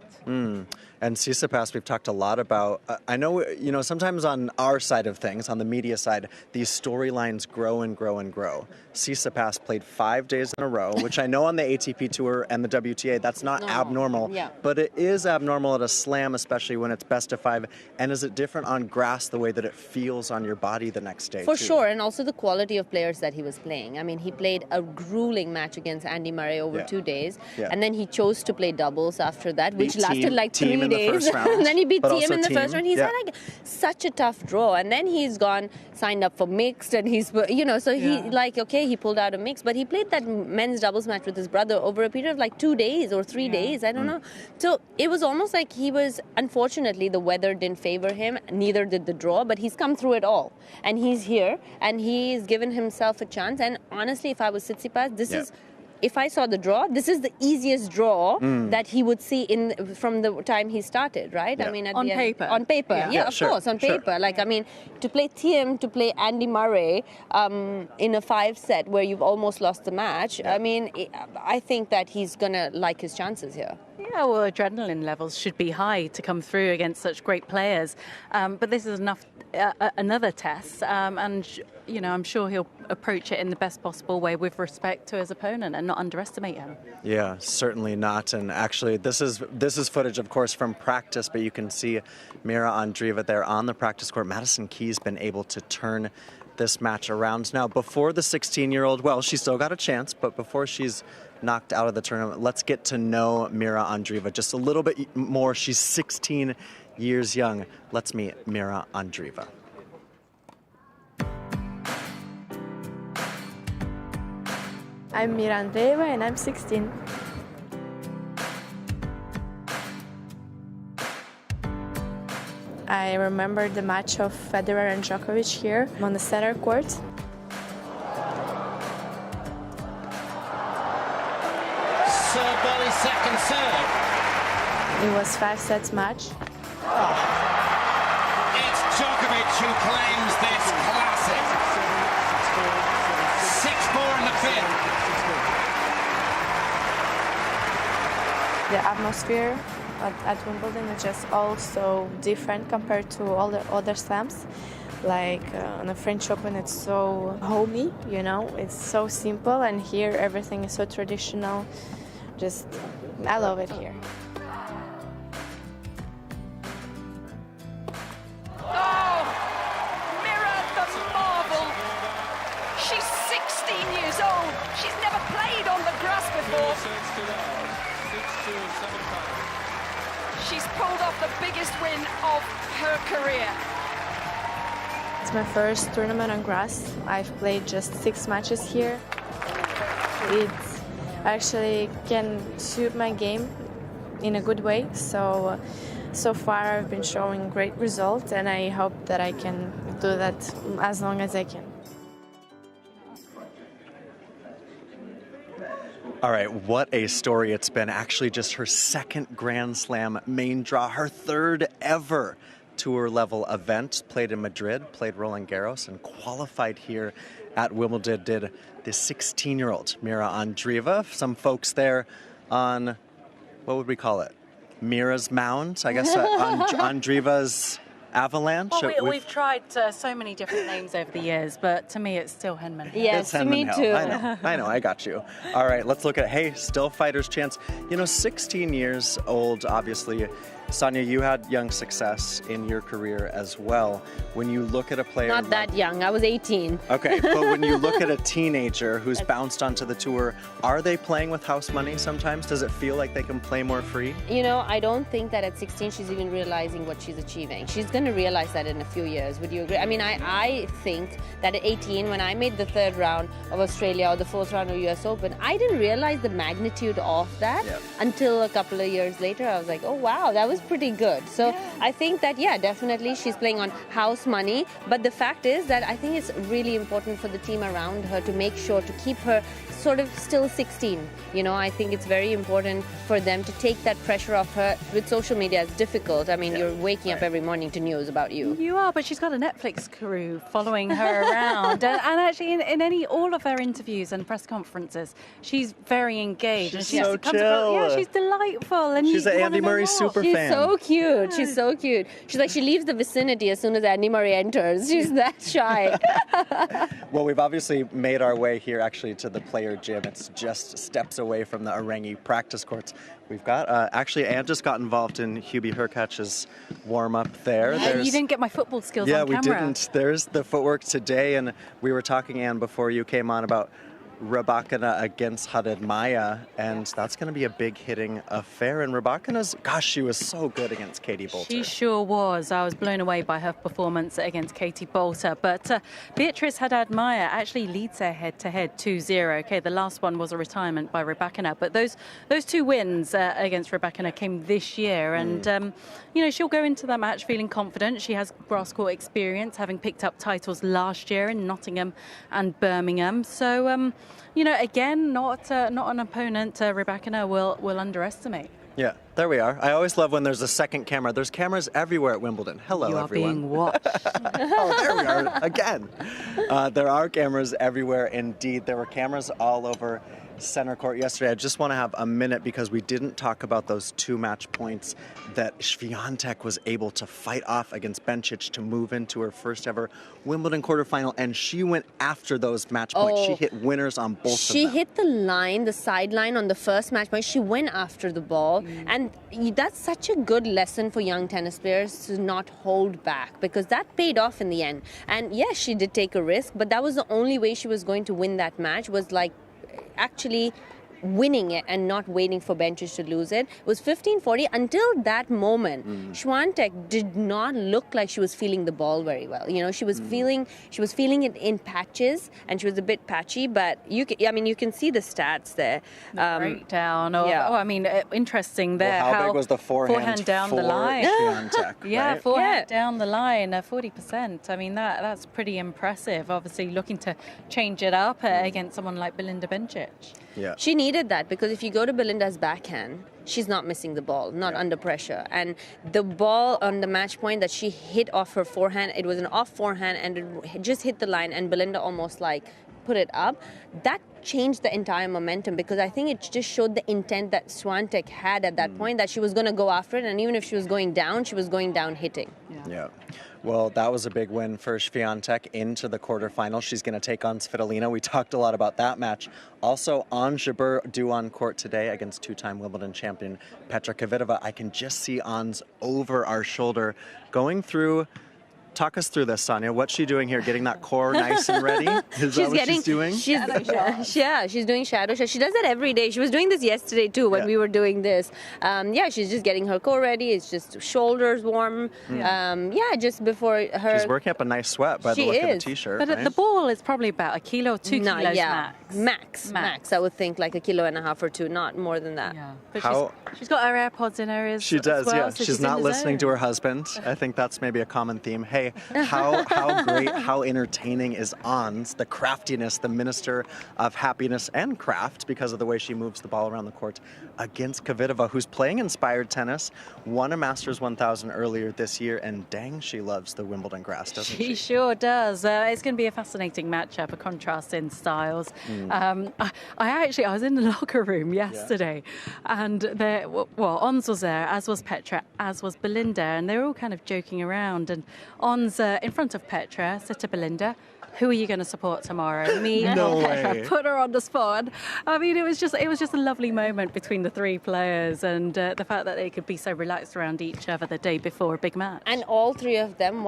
And Tsitsipas, we've talked a lot about. I know, sometimes on our side of things, on the media side, these storylines grow and grow and grow. Tsitsipas played 5 days in a row, which I know on the ATP Tour and the WTA, that's not abnormal. But it is abnormal at a slam, especially when it's best of 5. And is it different on grass, the way that it feels on your body the next day? For sure, and also the quality of players that he was playing. He played a grueling match against Andy Murray over 2 days, and then he chose to play doubles after that, which lasted like 3 days. And then he beat Thiem in the first round. He's had such a tough draw, and then he's signed up for mixed, and he's he pulled out a mix, but he played that men's doubles match with his brother over a period of 2 days or 3 days. I don't know. So it was almost like unfortunately the weather didn't favor him, neither did the draw, but he's come through it all, and he's here, and he's given himself a chance. And honestly, if I was Tsitsipas, if I saw the draw, this is the easiest draw that he would see from the time he started, right? On paper. On paper, of course, on paper. To play Thiem, to play Andy Murray in a 5-set where you've almost lost the match, I think that he's going to like his chances here. Yeah, well, adrenaline levels should be high to come through against such great players. But this is another test, and I'm sure he'll approach it in the best possible way with respect to his opponent and not underestimate him. Yeah, certainly not. And actually, this is footage, of course, from practice, but you can see Mira Andreeva there on the practice court. Madison Keys been able to turn this match around. Now, before the 16-year-old, well, she's still got a chance, but before she's knocked out of the tournament, let's get to know Mira Andreeva just a little bit more. She's 16 years young. Let's meet Mira Andreeva. I'm Mira Andreeva and I'm 16. I remember the match of Federer and Djokovic here on the center court. Serve volley, second serve. It was 5-set match. It's Djokovic who claims this classic. 6-4 in the fifth. The atmosphere at Wimbledon is just also different compared to all the other slams. On the French Open, it's so homey, it's so simple, and here everything is so traditional. I love it here. Oh, Mira the marvel. She's 16 years old. She's never played on the grass before. She's pulled off the biggest win of her career. It's my first tournament on grass. I've played just 6 matches here. It actually can suit my game in a good way. So far I've been showing great results, and I hope that I can do that as long as I can. All right, what a story it's been. Actually, just her second Grand Slam main draw, her third ever tour-level event. Played in Madrid, played Roland Garros, and qualified here at Wimbledon. Did the 16-year-old Mira Andreeva. Some folks there on, what would we call it? Mira's mound, I guess, Andreeva's avalanche. Well, we've tried so many different names over the years, but to me it's still Henman Hill. Yes, me too. I know, I got you. All right, let's look at, hey, still fighter's chance. 16 years old, obviously. Sonia, you had young success in your career as well. When you look at a player... Not that young. I was 18. Okay, but when you look at a teenager who's bounced onto the tour, are they playing with house money sometimes? Does it feel like they can play more free? I don't think that at 16 she's even realizing what she's achieving. She's going to realize that in a few years. Would you agree? I mean, I think that at 18, when I made the third round of Australia or the fourth round of US Open, I didn't realize the magnitude of that until a couple of years later. I was like, oh, wow, that was pretty good. So I think that, definitely she's playing on house money. But the fact is that I think it's really important for the team around her to make sure to keep her sort of still 16. I think it's very important for them to take that pressure off her. With social media, it's difficult. I mean, you're waking up every morning to news about you. You are, but she's got a Netflix crew following her around. and actually, in all of her interviews and press conferences, she's very engaged. She's and so chill. She's delightful. And she's an Andy Murray super She's fan. So cute. She's so cute. She's like, she leaves the vicinity as soon as Andy Murray enters. She's that shy. Well, we've obviously made our way here actually to the player gym. It's just steps away from the Aorangi practice courts. We've got, actually, Anne just got involved in Hubie Hurkacz's warm-up there. You didn't get my football skills on camera. Yeah, we didn't. There's the footwork today, and we were talking, Anne, before you came on about Rybakina against Haddad Maia, and that's going to be a big hitting affair. And Rybakina's, gosh, she was so good against Katie Bolter. She sure was. I was blown away by her performance against Katie Bolter. But Beatrice Haddad Maia actually leads her head-to-head 2-0. Okay, the last one was a retirement by Rybakina, but those two wins against Rybakina came this year, and she'll go into that match feeling confident. She has grass court experience, having picked up titles last year in Nottingham and Birmingham. So. Again, not an opponent Rybakina will underestimate. Yeah, there we are. I always love when there's a second camera. There's cameras everywhere at Wimbledon. Hello, everyone. You are being watched. Oh, there we are again. There are cameras everywhere indeed. There were cameras all over center court yesterday. I just want to have a minute because we didn't talk about those two match points that Swiatek was able to fight off against Bencic to move into her first ever Wimbledon quarterfinal, and she went after those match points. She hit winners on both of them. She hit the sideline on the first match point. She went after the ball, and that's such a good lesson for young tennis players to not hold back, because that paid off in the end. And yes, she did take a risk, but that was the only way she was going to win that match, was like actually winning it and not waiting for Bencic to lose it. It was 15-40 until that moment. Swiatek did not look like she was feeling the ball very well. She was feeling it in patches, and she was a bit patchy, but you can see the stats there. Breakdown. Interesting there. Well, how big was the forehand down the line? Swiatek, forehand down the line, 40%. I mean, that's pretty impressive. Obviously, looking to change it up against someone like Belinda Bencic. Yeah. She needed that, because if you go to Belinda's backhand, she's not missing the ball, not under pressure. And the ball on the match point that she hit off her forehand, it was an off forehand and it just hit the line, and Belinda almost put it up. That changed the entire momentum, because I think it just showed the intent that Swiatek had at that point, that she was going to go after it, and even if she was going down hitting. Yeah. Well, that was a big win for Swiatek into the quarterfinal. She's going to take on Svitolina. We talked a lot about that match. Also, Ons Jabeur due on court today against two-time Wimbledon champion Petra Kvitova. I can just see Ons over our shoulder going through talk us through this, Sonia. What's she doing here? Getting that core nice and ready? Is that what she's doing? She's doing shadow shots. She does that every day. She was doing this yesterday too when we were doing this. She's just getting her core ready. It's just shoulders warm. Just before her. She's working up a nice sweat by the look of the t-shirt. But the ball is probably about 1 kilo, 2 kilos max. I would think like 1.5 kilos or 2, not more than that. Yeah. But she's got her AirPods in her ears. She does, well, yeah. so she's not listening to her husband. I think that's maybe a common theme. Hey, how great, how entertaining is Ons, the craftiness, the minister of happiness and craft, because of the way she moves the ball around the court, against Kvitova, who's playing inspired tennis, won a Masters 1000 earlier this year, and dang, she loves the Wimbledon grass, doesn't she? She sure does. It's going to be a fascinating matchup, a contrast in styles. I was in the locker room yesterday, and Ons was there, as was Petra, as was Belinda, and they were all kind of joking around. And Ons, in front of Petra, said to Belinda, "Who are you going to support tomorrow? Me or Petra?" Put her on the spot. I mean, it was just a lovely moment between the three players, and the fact that they could be so relaxed around each other the day before a big match. And all three of them,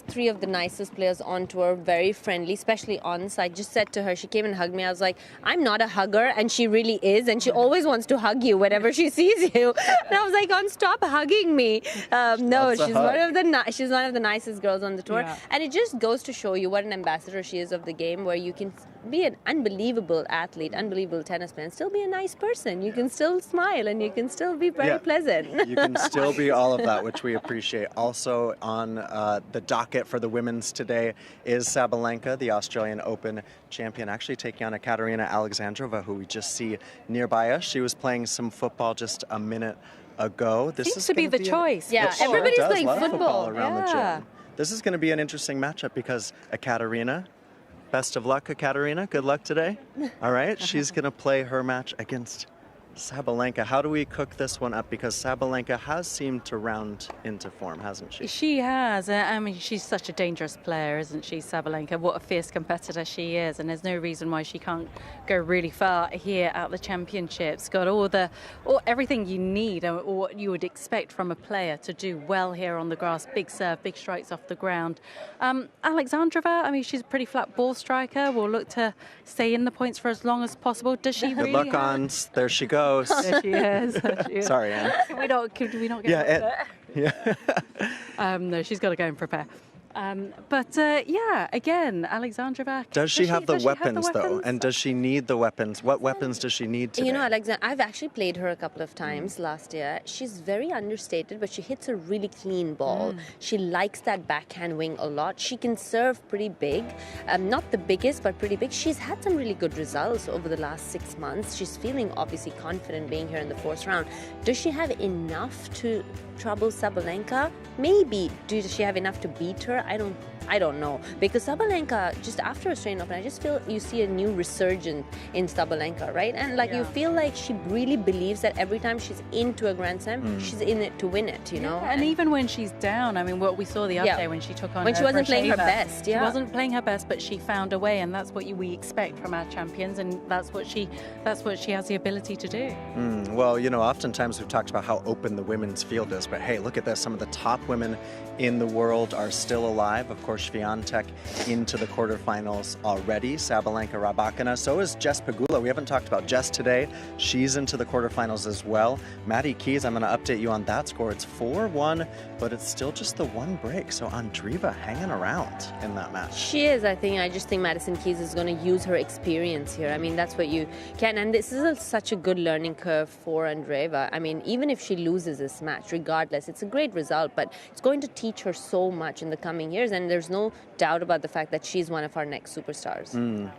three of the nicest players on tour, very friendly, especially Ons. I just said to her, she came and hugged me. I was like, I'm not a hugger, and she really is, and she always wants to hug you whenever she sees you. And I was like, Ons, stop hugging me. No, she's one of the nicest girls on the tour, and it just goes to show you what an ambassador she is of the game, where you can be an unbelievable athlete, unbelievable tennis player, and still be a nice person. You can still smile, and you can still be very pleasant. You can still be all of that, which we appreciate. Also on the docket for the women's today is Sabalenka, the Australian Open champion, actually taking on Ekaterina Alexandrova, who we just see nearby us. She was playing some football just a minute ago. This seems to be the choice. Yeah, everybody's playing football around the gym. This is going to be an interesting matchup because Ekaterina, best of luck, Ekaterina. Good luck today. All right, she's going to play her match against Sabalenka. How do we cook this one up? Because Sabalenka has seemed to round into form, hasn't she? She has. I mean, she's such a dangerous player, isn't she, Sabalenka? What a fierce competitor she is, and there's no reason why she can't go really far here at the championships. Got everything you need, or what you would expect from a player to do well here on the grass. Big serve, big strikes off the ground. Alexandrova, I mean, she's a pretty flat ball striker. Will look to stay in the points for as long as possible. Does she really? Good luck, Ons. There she goes. There she is. Sorry, Anne. Could we not get no, she's got to go and prepare. Again, Alexandrova. Does she have the weapons, though? And does she need the weapons? What weapons does she need today? You know, I've actually played her a couple of times last year. She's very understated, but she hits a really clean ball. She likes that backhand wing a lot. She can serve pretty big. Not the biggest, but pretty big. She's had some really good results over the last 6 months. She's feeling obviously confident being here in the fourth round. Does she have enough to trouble Sabalenka? Maybe. Does she have enough to beat her? I don't know, because Sabalenka, just after Australian Open, I just feel you see a new resurgence in Sabalenka, right? And you feel like she really believes that every time she's into a Grand Slam, she's in it to win it, you know? And even when she's down, I mean, what we saw the other day when she took on when she wasn't playing her best, She wasn't playing her best, but she found a way, and that's what we expect from our champions, and that's what she has the ability to do. Well, you know, oftentimes we've talked about how open the women's field is, but hey, look at this. Some of the top women in the world are still alive. Of course, Swiatek into the quarterfinals already. Sabalenka, Rybakina. So is Jess Pegula. We haven't talked about Jess today. She's into the quarterfinals as well. Maddie Keys, I'm going to update you on that score. It's 4-1, but it's still just the one break. So Andreeva hanging around in that match. She is, I think. I just think Madison Keys is going to use her experience here. I mean, that's what you can. And this is such a good learning curve for Andreeva. I mean, even if she loses this match, regardless, it's a great result, but it's going to teach her so much in the coming years, and there's no doubt about the fact that she's one of our next superstars.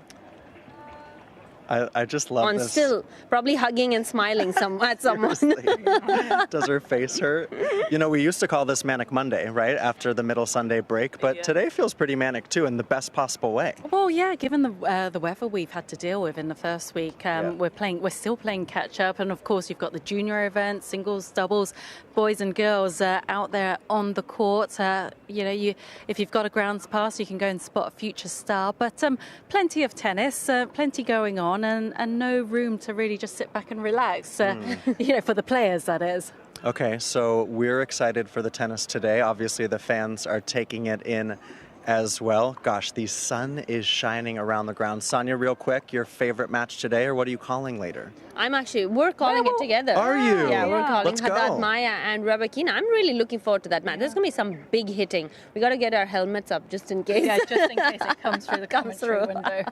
I just love this. Still probably hugging and smiling at someone. Does her face hurt? You know, we used to call this Manic Monday, right? After the middle Sunday break, but today feels pretty manic too, in the best possible way. Well, yeah, given the weather we've had to deal with in the first week, we're still playing catch up, and of course you've got the junior events, singles, doubles, boys and girls out there on the court. If you've got a grounds pass, you can go and spot a future star, but plenty of tennis, plenty going on. And no room to really just sit back and relax, for the players, that is. Okay, so we're excited for the tennis today. Obviously, the fans are taking it in as well. Gosh, the sun is shining around the ground. Sonia, real quick, your favorite match today, or what are you calling later? We're calling it together. Are you? Yeah, we're calling Let's go. Haddad Maya and Rabakina. I'm really looking forward to that match. There's going to be some big hitting. We got to get our helmets up just in case. Yeah, just in case it comes through the commentary window.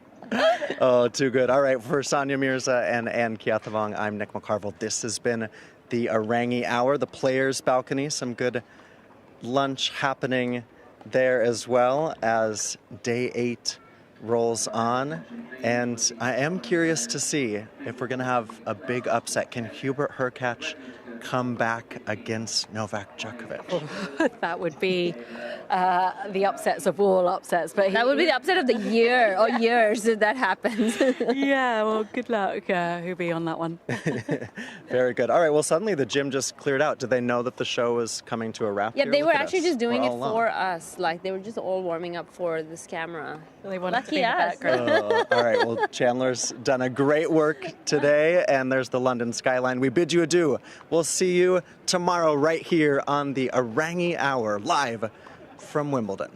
Oh, too good. All right, for Sonia Mirza and Ann Kiathavong, I'm Nick McCarville. This has been the Aorangi Hour, the players' balcony. Some good lunch happening there as well as day 8 rolls on. And I am curious to see if we're going to have a big upset. Can Hubert Hurkacz come back against Novak Djokovic? That would be the upsets of all upsets. But that would be the upset of the year or years if that happens. Yeah, well, good luck, Hubie, on that one. Very good. All right, well, suddenly the gym just cleared out. Did they know that the show was coming to a wrap? Yeah, here? they Look were at actually us. just doing We're it all alone. for us. Like, they were just all warming up for this camera. They wanted to be Lucky in the us. background. All right, well, Chandler's done a great work today, and there's the London skyline. We bid you adieu. We'll see you tomorrow right here on the Aorangi Hour, live from Wimbledon.